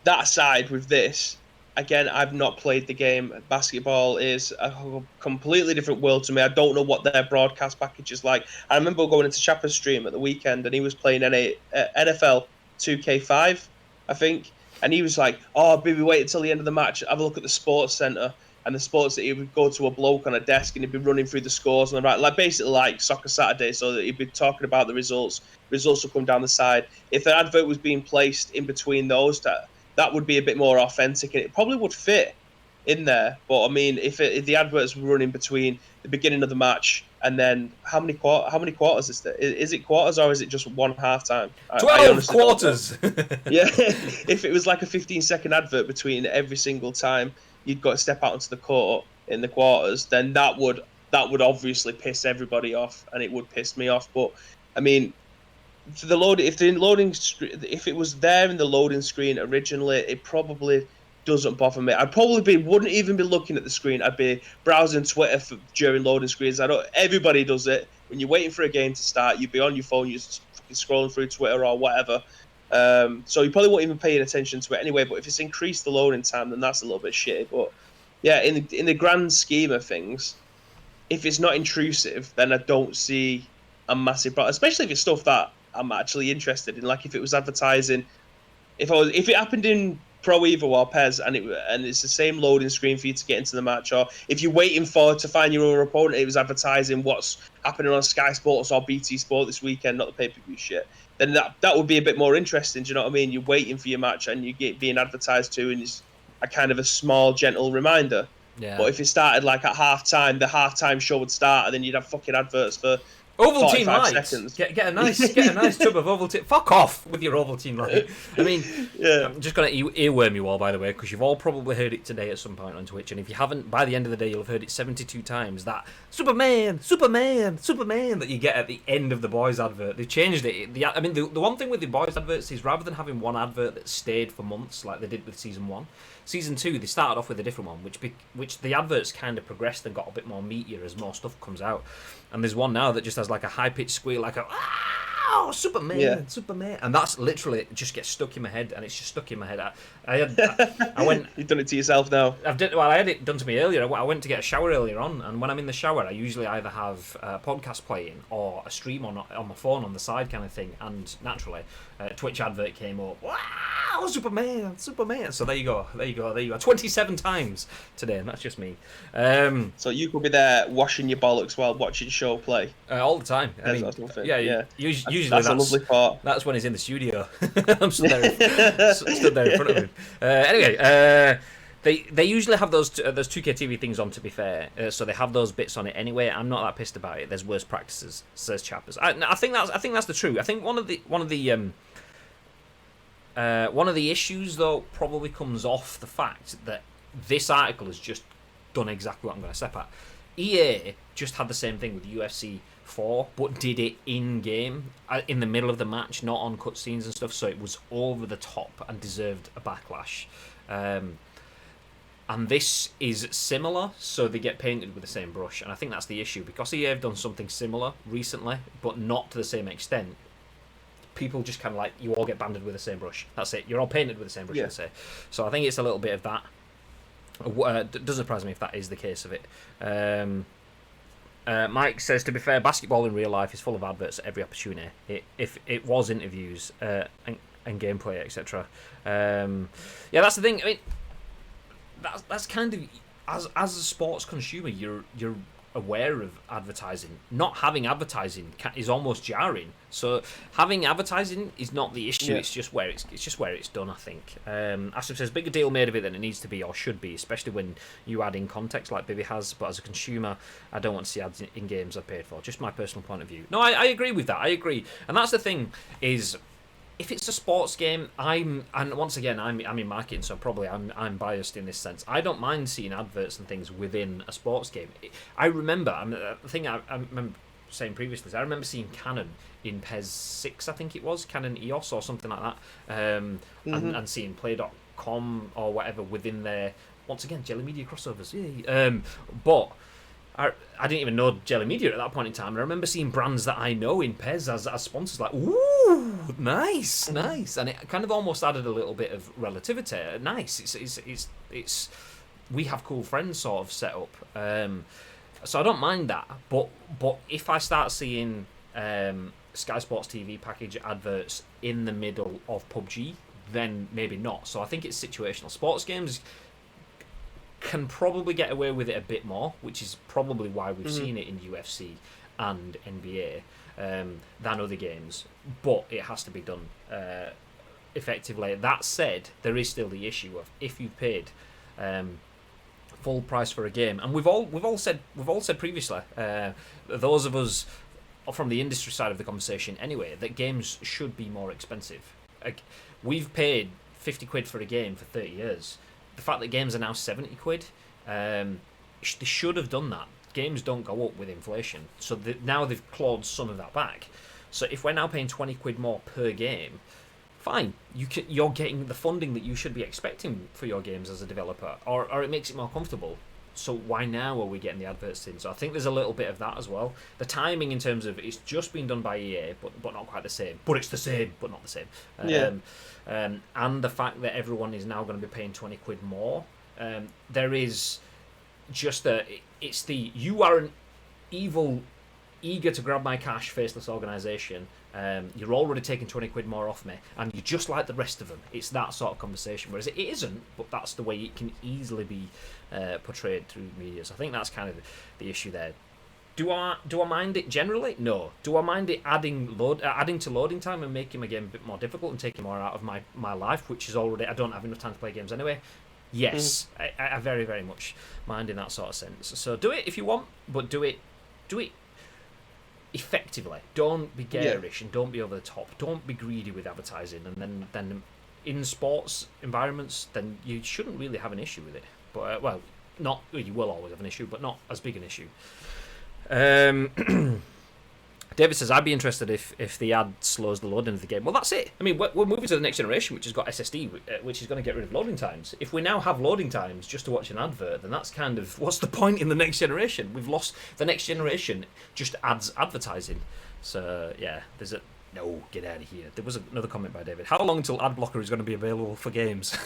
[SPEAKER 2] that aside, with this, again, I've not played the game. Basketball is a completely different world to me. I don't know what their broadcast package is like. I remember going into Chapper's stream at the weekend, and he was playing NFL 2K5, I think. And he was like, "Oh, baby, wait until the end of the match. Have a look at the sports center." And the sports that he would go to a bloke on a desk and he'd be running through the scores on the right, like basically like Soccer Saturday, so that he'd be talking about the results. Results will come down the side. If an advert was being placed in between those, that would be a bit more authentic, and it probably would fit in there. But I mean, if the adverts were running between the beginning of the match and then how many quarters is there? Is it quarters or is it just one halftime?
[SPEAKER 1] 12 quarters.
[SPEAKER 2] Yeah, if it was like a 15-second advert between every single time you'd got to step out onto the court in the quarters, then that would obviously piss everybody off, and it would piss me off. But I mean, if it was there in the loading screen originally, it probably doesn't bother me. Wouldn't even be looking at the screen. I'd be browsing Twitter during loading screens. Everybody does it. When you're waiting for a game to start, you'd be on your phone, you're scrolling through Twitter or whatever. So you probably won't even pay attention to it anyway. But if it's increased the loading time, then that's a little bit shitty. But yeah, in the grand scheme of things, if it's not intrusive, then I don't see a massive problem, especially if it's stuff that I'm actually interested in. Like if it was advertising, if it happened in Pro Evo or PES and it's the same loading screen for you to get into the match, or if you're waiting to find your other opponent, it was advertising what's happening on Sky Sports or BT Sport this weekend, not the pay-per-view shit, then that would be a bit more interesting. Do you know what I mean? You're waiting for your match and you get being advertised to, and it's a kind of a small, gentle reminder.
[SPEAKER 1] Yeah.
[SPEAKER 2] But if it started like at halftime, the halftime show would start, and then you'd have fucking adverts for
[SPEAKER 1] Ovaltine lights.
[SPEAKER 2] Seconds.
[SPEAKER 1] Get a nice tub of Ovaltine. Fuck off with your Ovaltine light. I mean,
[SPEAKER 2] Yeah.
[SPEAKER 1] I'm just gonna earworm you all, by the way, because you've all probably heard it today at some point on Twitch, and if you haven't, by the end of the day, you'll have heard it 72 times. That Superman that you get at the end of the boys advert. They've changed it. The one thing with the boys adverts is rather than having one advert that stayed for months like they did with season 1. Season 2, they started off with a different one, which the adverts kind of progressed and got a bit more meatier as more stuff comes out. And there's one now that just has like a high-pitched squeal, like a Superman, Superman, and that's literally it just gets stuck in my head, and it's just stuck in my head. I went.
[SPEAKER 2] You've done it to yourself now.
[SPEAKER 1] I had it done to me earlier. I went to get a shower earlier on, and when I'm in the shower, I usually either have a podcast playing or a stream on my phone on the side kind of thing. And naturally, Twitch advert came up. Wow, Superman. So there you go. 27 times today, and that's just me.
[SPEAKER 2] So you could be there washing your bollocks while watching show play.
[SPEAKER 1] All the time. I mean, usually
[SPEAKER 2] that's a lovely part.
[SPEAKER 1] That's when he's in the studio. I'm stood there in front of him. Anyway, they usually have those 2K TV things on. To be fair, so they have those bits on it anyway. I'm not that pissed about it. There's worse practices, says Chappers. I think that's the truth. I think one of the issues though probably comes off the fact that this article has just done exactly what I'm going to step at. EA just had the same thing with UFC 4, but did it in-game, in the middle of the match, not on cutscenes and stuff, so it was over the top and deserved a backlash. And this is similar, so they get painted with the same brush, and I think that's the issue, because EA have done something similar recently, but not to the same extent. People just kind of like, you all get banded with the same brush. That's it. You're all painted with the same brush, I'd say. So I think it's a little bit of that. It doesn't surprise me if that is the case of it. Mike says, to be fair, basketball in real life is full of adverts at every opportunity. If it was interviews and gameplay, etc. Yeah, that's the thing. I mean, that's kind of, as a sports consumer, you're aware of advertising. Not having advertising is almost jarring. So having advertising is not the issue. Yeah. It's just where it's done. I think. Ashley says, bigger deal made of it than it needs to be or should be, especially when you add in context like Bibby has. But as a consumer, I don't want to see ads in games I've paid for. Just my personal point of view. No, I agree with that. I agree, and that's the thing is, if it's a sports game, and once again, I'm in marketing, so probably I'm biased in this sense. I don't mind seeing adverts and things within a sports game. I remember, the thing I remember saying previously is I remember seeing Canon in PES 6, I think it was, Canon EOS or something like that, and seeing Play.com or whatever within their, once again, Jelly Media crossovers. Yay. But I didn't even know Jelly Media at that point in time. And I remember seeing brands that I know in PES as sponsors, like, ooh, nice, and it kind of almost added a little bit of relativity. Nice, it's we have cool friends sort of set up. So I don't mind that. But if I start seeing Sky Sports TV package adverts in the middle of PUBG, then maybe not. So I think it's situational. Sports games can probably get away with it a bit more, which is probably why we've seen it in UFC and NBA than other games, but it has to be done effectively. That said, there is still the issue of, if you've paid full price for a game, and we've all said previously, those of us from the industry side of the conversation anyway, that games should be more expensive. Like, we've paid 50 quid for a game for 30 years. The fact that games are now 70 quid, they should have done that. Games don't go up with inflation. So now they've clawed some of that back. So if we're now paying 20 quid more per game, fine. You're getting the funding that you should be expecting for your games as a developer, or it makes it more comfortable. So why now are we getting the adverts in? So I think there's a little bit of that as well. The timing in terms of it's just been done by EA, but not quite the same. But it's the same, but not the same. And the fact that everyone is now going to be paying 20 quid more. There is just it's the, you are an evil, eager to grab my cash, faceless organisation. You're already taking 20 quid more off me, and you're just like the rest of them. It's that sort of conversation, whereas it isn't, but that's the way it can easily be portrayed through media. So I think that's kind of the issue there. Do I mind it generally? No. Do I mind it adding to loading time and making my game a bit more difficult and taking more out of my life, which is already, I don't have enough time to play games anyway? Yes, I very, very much mind in that sort of sense. So do it if you want, but do it effectively. Don't be garish and don't be over the top. Don't be greedy with advertising, and then in sports environments, then you shouldn't really have an issue with it. But you will always have an issue, but not as big an issue. David says, I'd be interested if the ad slows the loading of the game. Well, that's it. I mean, we're moving to the next generation, which has got SSD, which is going to get rid of loading times. If we now have loading times just to watch an advert, then that's kind of, what's the point in the next generation? We've lost the next generation, just adds advertising. So, yeah, no, get out of here. There was another comment by David. How long until ad blocker is going to be available for games?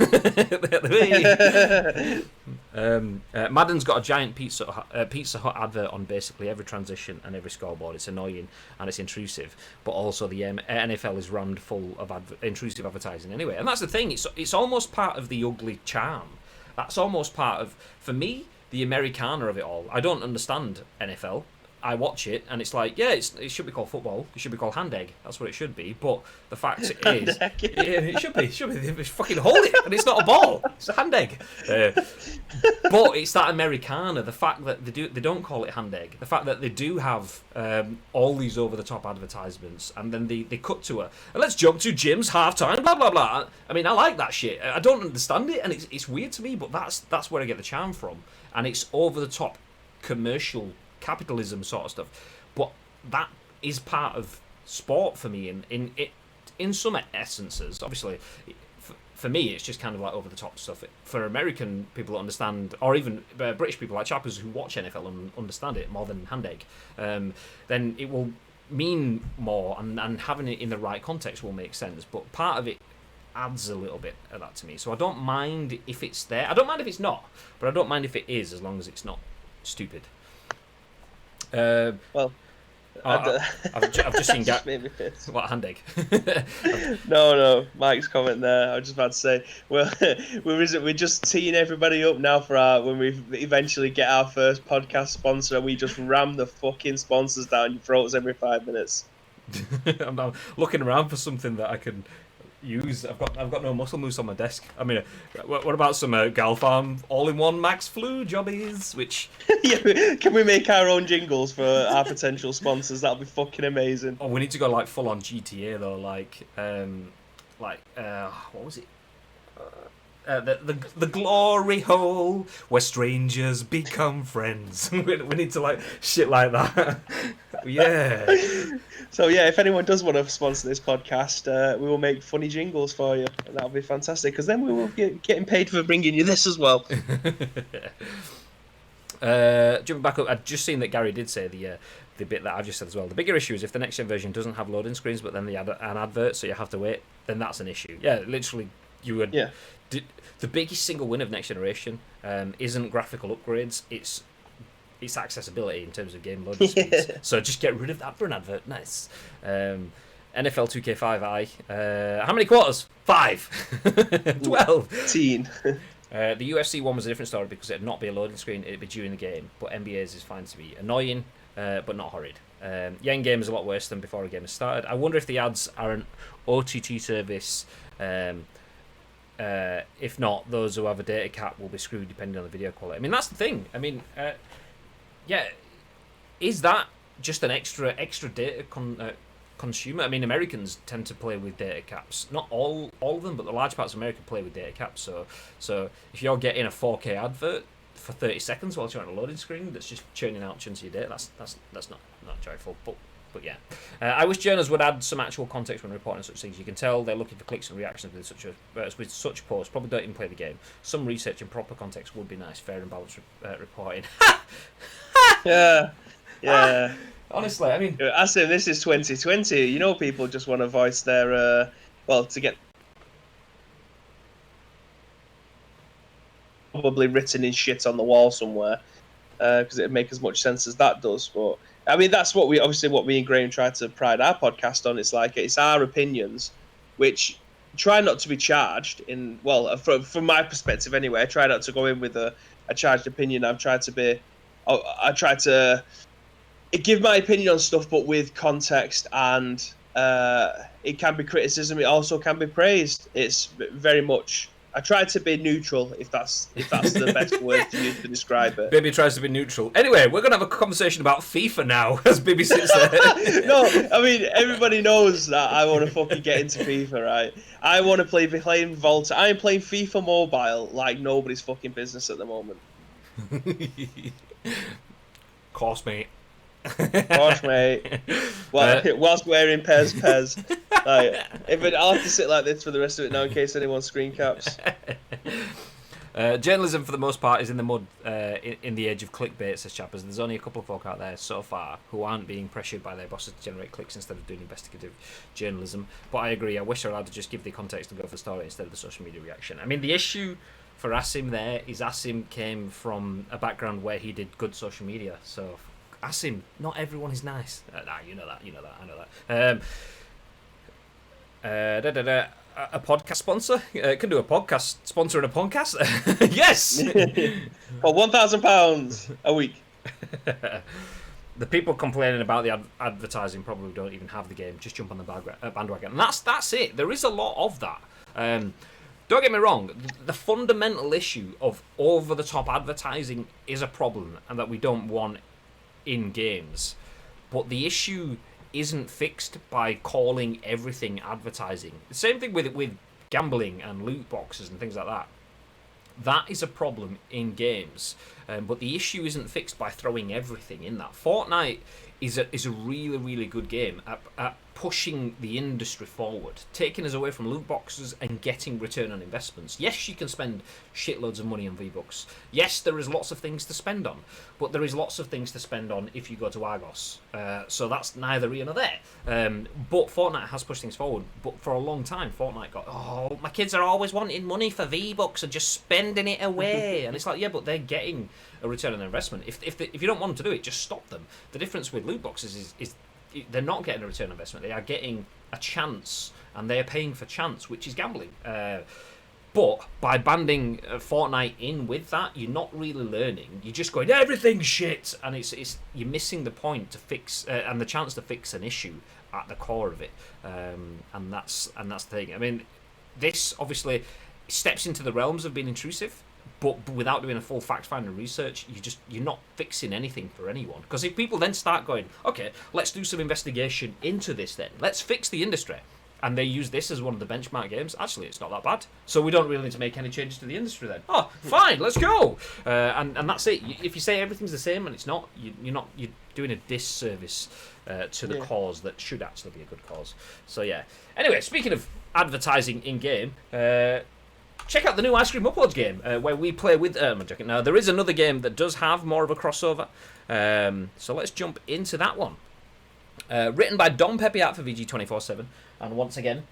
[SPEAKER 1] Madden's got a giant Pizza Hut advert on basically every transition and every scoreboard. It's annoying and it's intrusive, but also the NFL is rammed full of intrusive advertising anyway. And that's the thing. It's almost part of the ugly charm. That's almost part of, for me, the Americana of it all. I don't understand NFL. I watch it and it's like, yeah, it should be called football. It should be called hand egg. That's what it should be. But the fact is, it should be. They fucking hold it and it's not a ball. It's a hand egg. But it's that Americana. The fact that they don't call it hand egg. The fact that they do have all these over the top advertisements, and then they cut to her. And let's jump to Jim's halftime. Blah blah blah. I mean, I like that shit. I don't understand it, and it's weird to me. But that's where I get the charm from. And it's over the top commercial capitalism sort of stuff, but that is part of sport for me in some essences. Obviously, for me, it's just kind of like over the top stuff. For American people that understand, or even British people like chappers who watch NFL and understand it more than hand egg, then it will mean more, and having it in the right context will make sense. But part of it adds a little bit of that to me. So I don't mind if it's there. I don't mind if it's not, but I don't mind if it is, as long as it's not stupid.
[SPEAKER 2] Well,
[SPEAKER 1] I've just seen
[SPEAKER 2] just made me piss.
[SPEAKER 1] what hand egg?
[SPEAKER 2] No, Mike's comment there. I was just about to say, well, we're just teeing everybody up now for our when we eventually get our first podcast sponsor, and we just ram the fucking sponsors down your throats every 5 minutes.
[SPEAKER 1] I'm now looking around for something that I can use. I've got no muscle moose on my desk. I mean, what about some Gal Farm all-in-one Max Flu jobbies? Which
[SPEAKER 2] Yeah, can we make our own jingles for our potential sponsors? That'll be fucking amazing.
[SPEAKER 1] we need to go like full on GTA though, what was it? The glory hole where strangers become friends. we need to like shit like that. Yeah.
[SPEAKER 2] So yeah, if anyone does want to sponsor this podcast, we will make funny jingles for you, and that'll be fantastic. Because then we will be getting paid for bringing you this as well.
[SPEAKER 1] Jumping back up, I'd just seen that Gary did say the bit that I've just said as well. The bigger issue is if the next gen version doesn't have loading screens, but then they add an advert, so you have to wait. Then that's an issue. Yeah, literally, you would.
[SPEAKER 2] Yeah.
[SPEAKER 1] The biggest single win of next generation isn't graphical upgrades. It's accessibility in terms of game loading speeds. So just get rid of that for an advert. Nice. NFL 2K5i. How many quarters? 5. 12.
[SPEAKER 2] 18.
[SPEAKER 1] The UFC one was a different story because it'd not be a loading screen, it'd be during the game. But NBA's is fine to be annoying, but not horrid. Yen game is a lot worse than before a game has started. I wonder if the ads are an OTT service. If not, those who have a data cap will be screwed depending on the video quality. I mean, that's the thing. I mean, is that just an extra data consumer? I mean, Americans tend to play with data caps. Not all of them, but the large parts of America play with data caps. So if you're getting a 4K advert for 30 seconds while you're on a loading screen that's just churning out chunks of your data, that's not joyful. But yeah, I wish journalists would add some actual context when reporting such things. You can tell they're looking for clicks and reactions with such posts. Probably don't even play the game. Some research and proper context would be nice. Fair and balanced reporting.
[SPEAKER 2] Yeah.
[SPEAKER 1] Honestly, I mean,
[SPEAKER 2] I say this is 2020. You know, people just want to voice their to get probably written in shit on the wall somewhere because it'd make as much sense as that does. But I mean, that's what me and Graham try to pride our podcast on. It's like it's our opinions, which try not to be charged in. Well, from my perspective anyway, I try not to go in with a charged opinion. I try to give my opinion on stuff, but with context, and it can be criticism. It also can be praised. It's very much. I try to be neutral, if that's the best word to use to describe it.
[SPEAKER 1] Bibby tries to be neutral. Anyway, we're gonna have a conversation about FIFA now, as Bibby sits there.
[SPEAKER 2] No, I mean everybody knows that I want to fucking get into FIFA, right? I want to play Volta. I am playing FIFA Mobile like nobody's fucking business at the moment.
[SPEAKER 1] Course, mate.
[SPEAKER 2] Gosh, mate. Well, whilst wearing Pez. Like, I'll have to sit like this for the rest of it now in case anyone screen caps.
[SPEAKER 1] Journalism, for the most part, is in the mud in the age of clickbait, says Chappers. There's only a couple of folk out there so far who aren't being pressured by their bosses to generate clicks instead of doing investigative journalism. But I agree, I wish they were allowed to just give the context and go for the story instead of the social media reaction. I mean, the issue for Asim there is Asim came from a background where he did good social media, so Asim, not everyone is nice. You know that, I know that. A podcast sponsor? Can do a podcast sponsor and a podcast? Yes!
[SPEAKER 2] For £1,000 a week.
[SPEAKER 1] The people complaining about the advertising probably don't even have the game, just jump on the bandwagon. And that's it. There is a lot of that. Don't get me wrong, the fundamental issue of over-the-top advertising is a problem and that we don't want in games. But the issue isn't fixed by calling everything advertising. The same thing with gambling and loot boxes and things like that. That is a problem in games, but the issue isn't fixed by throwing everything in that. Fortnite is a really, really good game at pushing the industry forward, taking us away from loot boxes and getting return on investments. Yes, you can spend shitloads of money on V-Bucks. Yes, there is lots of things to spend on, but there is lots of things to spend on if you go to Argos. So that's neither here nor there. But Fortnite has pushed things forward. But for a long time, Fortnite got, oh, my kids are always wanting money for V-Bucks and just spending it away. And it's like, yeah, but they're getting a return on investment. If you don't want them to do it, just stop them. The difference with loot boxes is they're not getting a return on investment. They are getting a chance, and they are paying for chance, which is gambling. But by banding Fortnite in with that, you're not really learning. You're just going, everything's shit, and it's you're missing the point to fix and the chance to fix an issue at the core of it. And that's the thing. I mean, this obviously steps into the realms of being intrusive. But without doing a full fact-finding research, you're not fixing anything for anyone. Because if people then start going, okay, let's do some investigation into this then. Let's fix the industry. And they use this as one of the benchmark games. Actually, it's not that bad. So we don't really need to make any changes to the industry then. Oh, fine, let's go. And that's it. If you say everything's the same and it's not, you're doing a disservice to the cause that should actually be a good cause. So yeah. Anyway, speaking of advertising in-game... check out the new Ice Cream Uploads game, where we play with Magic. Now, there is another game that does have more of a crossover, so let's jump into that one. Written by Don Peppiatt for VG247, and once again,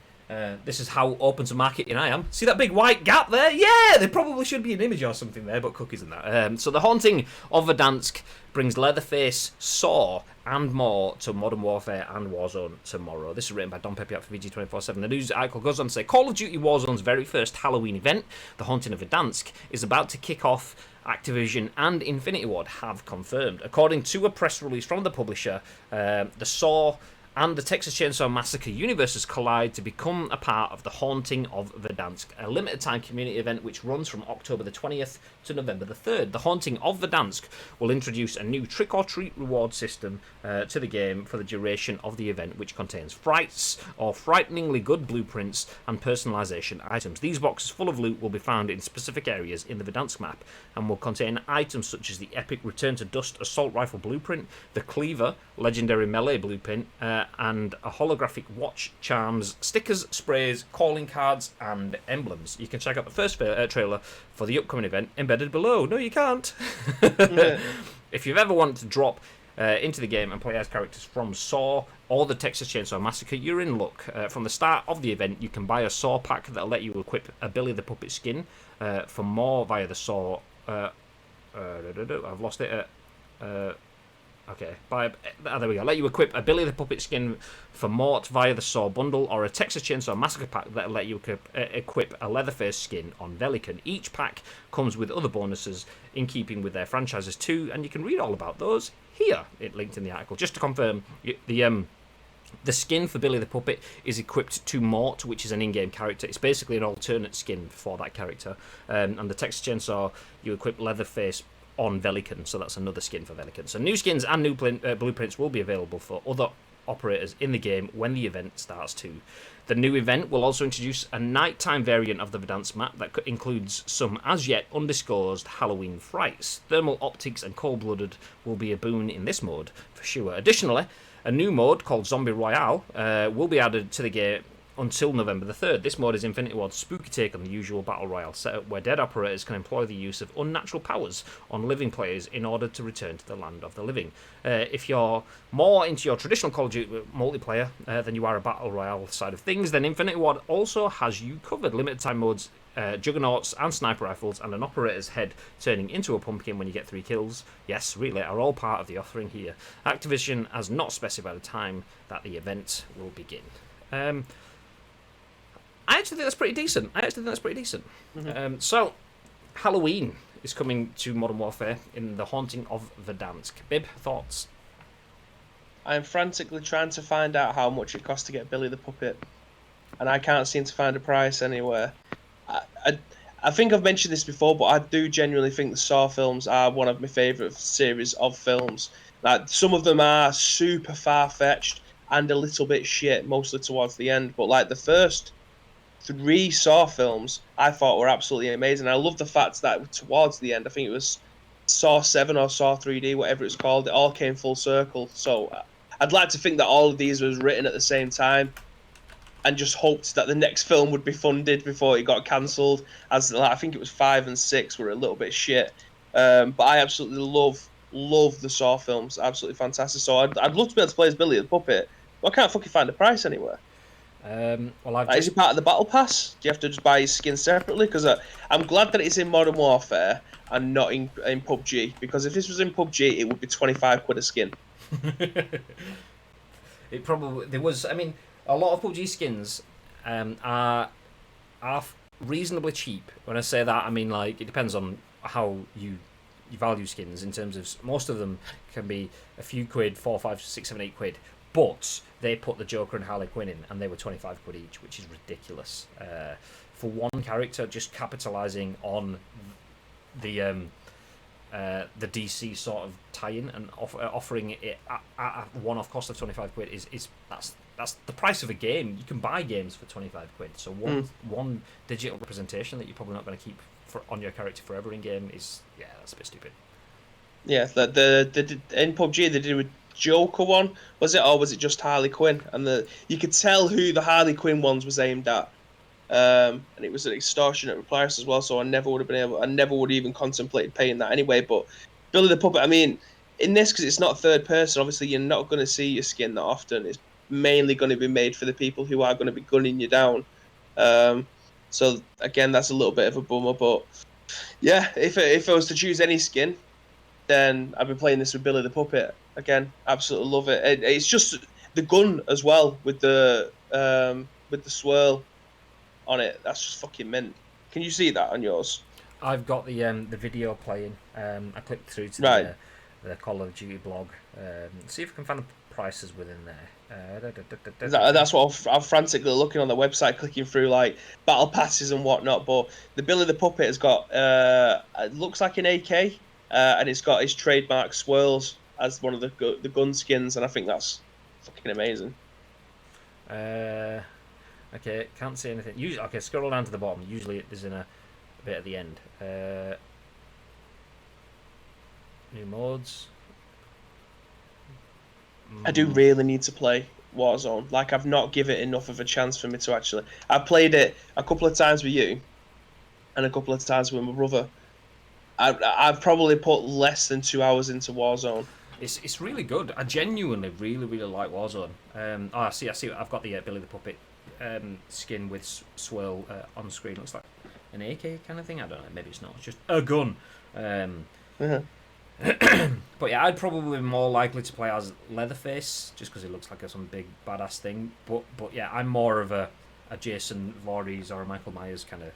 [SPEAKER 1] this is how open to marketing I am. See that big white gap there? Yeah, there probably should be an image or something there, but cookies and that. So the Haunting of Verdansk brings Leatherface, Saw, and more to Modern Warfare and Warzone tomorrow. This is written by Don Peppiatt for VG247. The news article goes on to say, Call of Duty Warzone's very first Halloween event, the Haunting of Verdansk, is about to kick off. Activision and Infinity Ward have confirmed. According to a press release from the publisher, the Saw and the Texas Chainsaw Massacre universes collide to become a part of the Haunting of Verdansk, a limited-time community event which runs from October the 20th to November the 3rd. The Haunting of Verdansk will introduce a new trick-or-treat reward system to the game for the duration of the event, which contains frights or frighteningly good blueprints and personalization items. These boxes full of loot will be found in specific areas in the Verdansk map and will contain items such as the epic Return to Dust assault rifle blueprint, the Cleaver legendary melee blueprint, and a holographic watch, charms, stickers, sprays, calling cards, and emblems. You can check out the first trailer for the upcoming event embedded below. No, you can't. If you've ever wanted to drop into the game and play as characters from Saw or the Texas Chainsaw Massacre, you're in luck. From the start of the event, you can buy a Saw pack that'll let you equip a Billy the Puppet skin for more via the Saw. I've lost it. Okay, there we go. Let you equip a Billy the Puppet skin for Mort via the Saw bundle, or a Texas Chainsaw Massacre pack that'll let you equip a Leatherface skin on Velikan. Each pack comes with other bonuses in keeping with their franchises too, and you can read all about those here. It linked in the article. Just to confirm, the skin for Billy the Puppet is equipped to Mort, which is an in-game character. It's basically an alternate skin for that character. And the Texas Chainsaw, you equip Leatherface on Velikan, so that's another skin for Velikan. So new skins and new blueprints will be available for other operators in the game when the event starts too. The new event will also introduce a nighttime variant of the Verdansk map that includes some as yet undisclosed Halloween frights. Thermal optics and cold-blooded will be a boon in this mode for sure. Additionally, a new mode called Zombie Royale will be added to the game until November the 3rd. This mode is Infinity Ward's spooky take on the usual Battle Royale setup, where dead operators can employ the use of unnatural powers on living players in order to return to the land of the living. If you're more into your traditional Call of Duty multiplayer than you are a Battle Royale side of things, then Infinity Ward also has you covered. Limited time modes, juggernauts and sniper rifles, and an operator's head turning into a pumpkin when you get 3 kills, yes, really, are all part of the offering here. Activision has not specified a time that the event will begin. I actually think that's pretty decent. Mm-hmm. So, Halloween is coming to Modern Warfare in the Haunting of Verdansk. Bib, thoughts?
[SPEAKER 2] I'm frantically trying to find out how much it costs to get Billy the Puppet, and I can't seem to find a price anywhere. I think I've mentioned this before, but I do genuinely think the Saw films are one of my favourite series of films. Like, some of them are super far-fetched and a little bit shit, mostly towards the end, but like the first 3 Saw films I thought were absolutely amazing. I love the fact that towards the end, I think it was Saw 7 or Saw 3D, whatever it's called, it all came full circle. So I'd like to think that all of these was written at the same time, and just hoped that the next film would be funded before it got cancelled. As like, I think it was 5 and 6 were a little bit shit, but I absolutely love the Saw films. Absolutely fantastic. So I'd love to be able to play as Billy the Puppet, but I can't fucking find a price anywhere.
[SPEAKER 1] Well, I've
[SPEAKER 2] Like, is
[SPEAKER 1] just
[SPEAKER 2] he part of the battle pass? Do you have to just buy his skin separately? Because I'm glad that it's in Modern Warfare and not in PUBG. Because if this was in PUBG, it would be 25 quid a skin.
[SPEAKER 1] it probably there was. I mean, a lot of PUBG skins are reasonably cheap. When I say that, I mean like it depends on how you value skins. In terms of most of them can be a few quid, 4, 5, 6, 7, 8 quid. But they put the Joker and Harley Quinn in, and they were 25 quid each, which is ridiculous for one character. Just capitalising on the DC sort of tie-in and offering it at a one-off cost of 25 quid is that's the price of a game. You can buy games for 25 quid. So one digital representation that you're probably not going to keep on your character forever in game is that's a bit stupid.
[SPEAKER 2] Yeah, the in PUBG they did with Joker one, was it, or was it just Harley Quinn? And you could tell who the Harley Quinn ones was aimed at, and it was an extortionate price as well. So I never would have even contemplated paying that anyway. But Billy the Puppet, I mean, in this, because it's not third person, obviously you're not going to see your skin that often. It's mainly going to be made for the people who are going to be gunning you down. So again, that's a little bit of a bummer. But yeah, if I was to choose any skin, then I've been playing this with Billy the Puppet. Again, absolutely love it. It's just the gun as well with the swirl on it. That's just fucking mint. Can you see that on yours?
[SPEAKER 1] I've got the video playing. I clicked through to the Call of Duty blog. See if I can find the prices within there.
[SPEAKER 2] That's what I'm frantically looking on the website, clicking through like battle passes and whatnot. But the Billy the Puppet has got it looks like an AK, and it's got his trademark swirls as one of the gun skins, and I think that's fucking amazing.
[SPEAKER 1] Okay, can't see anything. Usually, okay, scroll down to the bottom. Usually, there's in a bit at the end. New modes.
[SPEAKER 2] I do really need to play Warzone. Like, I've not given it enough of a chance for me to actually. I played it a couple of times with you, and a couple of times with my brother. I've probably put less than 2 hours into Warzone.
[SPEAKER 1] It's really good. I genuinely really like Warzone. I see. I've got the Billy the Puppet skin with swirl on screen. Looks like an AK kind of thing. I don't know. Maybe it's not. It's just a gun. But yeah, I'd probably be more likely to play as Leatherface just because it looks like some big badass thing. But yeah, I'm more of a Jason Voorhees or a Michael Myers kind of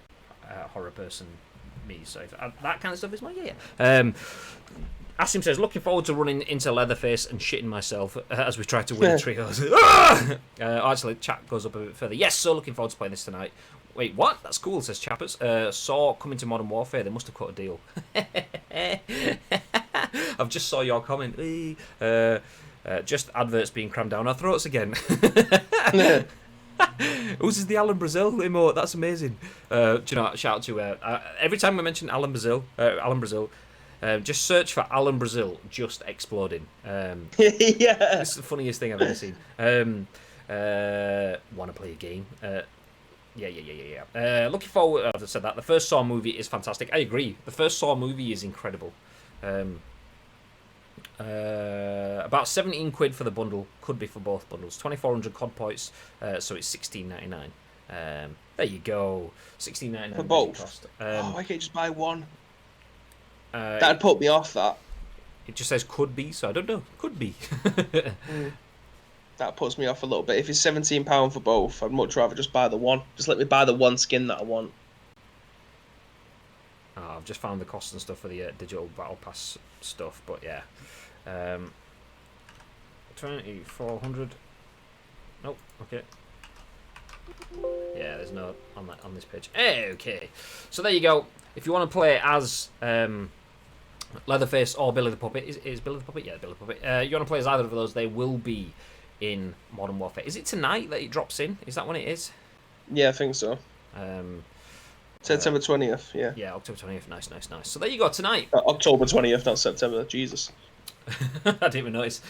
[SPEAKER 1] horror person. Me, so that kind of stuff is my Asim says, looking forward to running into Leatherface and shitting myself as we try to win trios. Actually, chat goes up a bit further. Yes, so looking forward to playing this tonight. Wait, what? That's cool, says Chappers. Saw coming to Modern Warfare. They must have cut a deal. I've just saw your comment. Just adverts being crammed down our throats again. Who's the Alan Brazil emote? That's amazing. Do you know? Shout out to every time we mention Alan Brazil, just search for Alan Brazil just exploding.
[SPEAKER 2] Yeah,
[SPEAKER 1] this is the funniest thing I've ever seen. Want to play a game? Yeah. Looking forward. As I said that the first Saw movie is fantastic. I agree. The first Saw movie is incredible. About 17 quid for the bundle, could be for both bundles. 2,400 COD points, so it's 16.99. There you go, 16.99
[SPEAKER 2] for both.
[SPEAKER 1] Cost.
[SPEAKER 2] Why can't you just buy one? That'd put me off. That
[SPEAKER 1] it just says could be, so I don't know. Could be.
[SPEAKER 2] That puts me off a little bit. If it's £17 for both, I'd much rather just buy the one. Just let me buy the one skin that I want.
[SPEAKER 1] I've just found the cost and stuff for the digital battle pass stuff, but yeah. 2,400. Nope. Okay. Yeah, there's no on this page. Okay, so there you go. If you want to play as Leatherface or Billy the Puppet, is Billy the Puppet? Yeah, Billy the Puppet. You want to play as either of those? They will be in Modern Warfare. Is it tonight that it drops in? Is that when it is?
[SPEAKER 2] Yeah, I think so. September 20th. Yeah.
[SPEAKER 1] Yeah, October 20th. Nice. So there you go tonight.
[SPEAKER 2] October 20th, not September. Jesus.
[SPEAKER 1] I didn't even notice.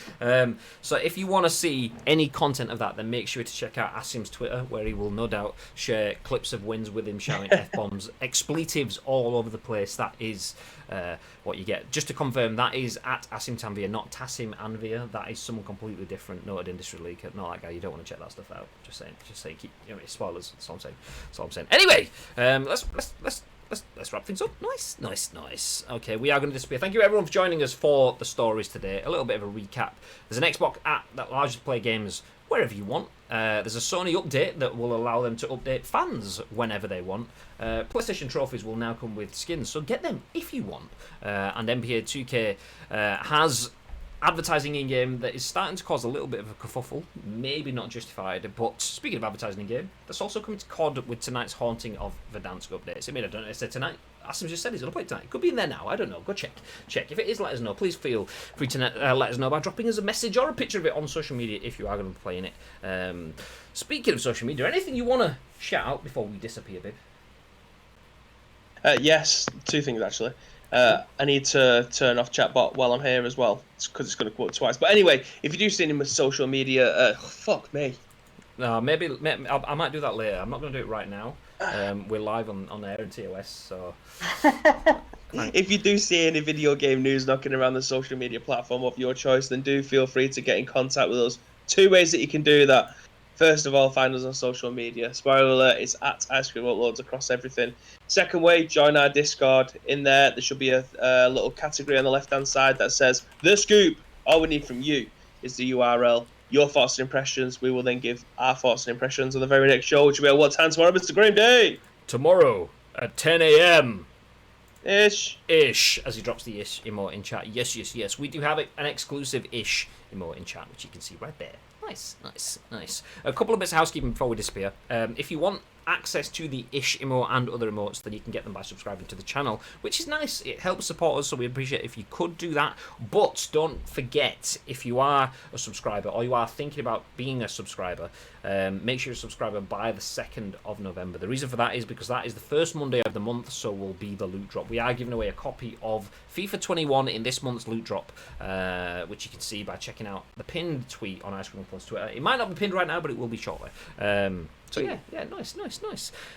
[SPEAKER 1] So if you want to see any content of that, then make sure to check out Asim's Twitter, where he will no doubt share clips of wins with him shouting F-bombs, expletives all over the place. That is what you get. Just to confirm, that is at Asim Tanvir, not Tassim Anvir. That is someone completely different, noted industry leaker. Not that guy. You don't want to check that stuff out. Just saying. Keep, it's spoilers. That's all I'm saying. That's all I'm saying. Anyway, let's wrap things up. Nice. Okay, we are going to disappear. Thank you everyone for joining us for the stories today. A little bit of a recap. There's an Xbox app that allows you to play games wherever you want. There's a Sony update that will allow them to update fans whenever they want. PlayStation trophies will now come with skins, so get them if you want. And NBA 2K has advertising in-game that is starting to cause a little bit of a kerfuffle, maybe not justified, but speaking of advertising in-game, that's also coming to COD with tonight's Haunting of Verdansk updates. I mean, I don't know if it's tonight. Asim just said he's going to play it tonight. It could be in there now. I don't know. Go check. If it is, let us know. Please feel free to let us know by dropping us a message or a picture of it on social media if you are going to be playing it. Speaking of social media, anything you want to shout out before we disappear, babe?
[SPEAKER 2] Yes, two things actually. I need to turn off chatbot while I'm here as well, because it's going to quote twice. But anyway, if you do see him with social media, fuck me.
[SPEAKER 1] Maybe I might do that later. I'm not going to do it right now. We're live on air in TOS, so...
[SPEAKER 2] If you do see any video game news knocking around the social media platform of your choice, then do feel free to get in contact with us. Two ways that you can do that. First of all, find us on social media. Spoiler alert, it's at Ice Cream Uploads across everything. Second way, join our Discord. In there should be a little category on the left-hand side that says, The Scoop. All we need from you is the URL, your thoughts and impressions. We will then give our thoughts and impressions on the very next show, which will be at what time tomorrow, Mr. Graham Day?
[SPEAKER 1] Tomorrow at 10 a.m.
[SPEAKER 2] Ish,
[SPEAKER 1] as he drops the ish emote in chat. Yes. We do have an exclusive ish emote in chat, which you can see right there. Nice. A couple of bits of housekeeping before we disappear. If you want access to the ish emote and other emotes, then you can get them by subscribing to the channel, which is nice. It helps support us, so we appreciate if you could do that. But don't forget, if you are a subscriber or you are thinking about being a subscriber, make sure you're a subscriber by the 2nd of November. The reason for that is because that is the first Monday of the month, so will be the loot drop. We are giving away a copy of FIFA 21 in this month's loot drop, which you can see by checking out the pinned tweet on Ice Cream Plus Twitter. It might not be pinned right now, but it will be shortly. So yeah, nice.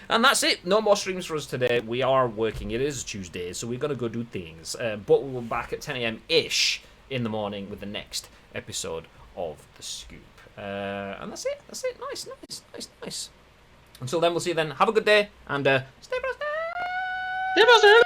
[SPEAKER 1] And that's it. No more streams for us today. We are working. It is Tuesday, so we're going to go do things. But we'll be back at 10 a.m.-ish in the morning with the next episode of The Scoop. And that's it. Nice. Until then, we'll see you then. Have a good day, and stay positive.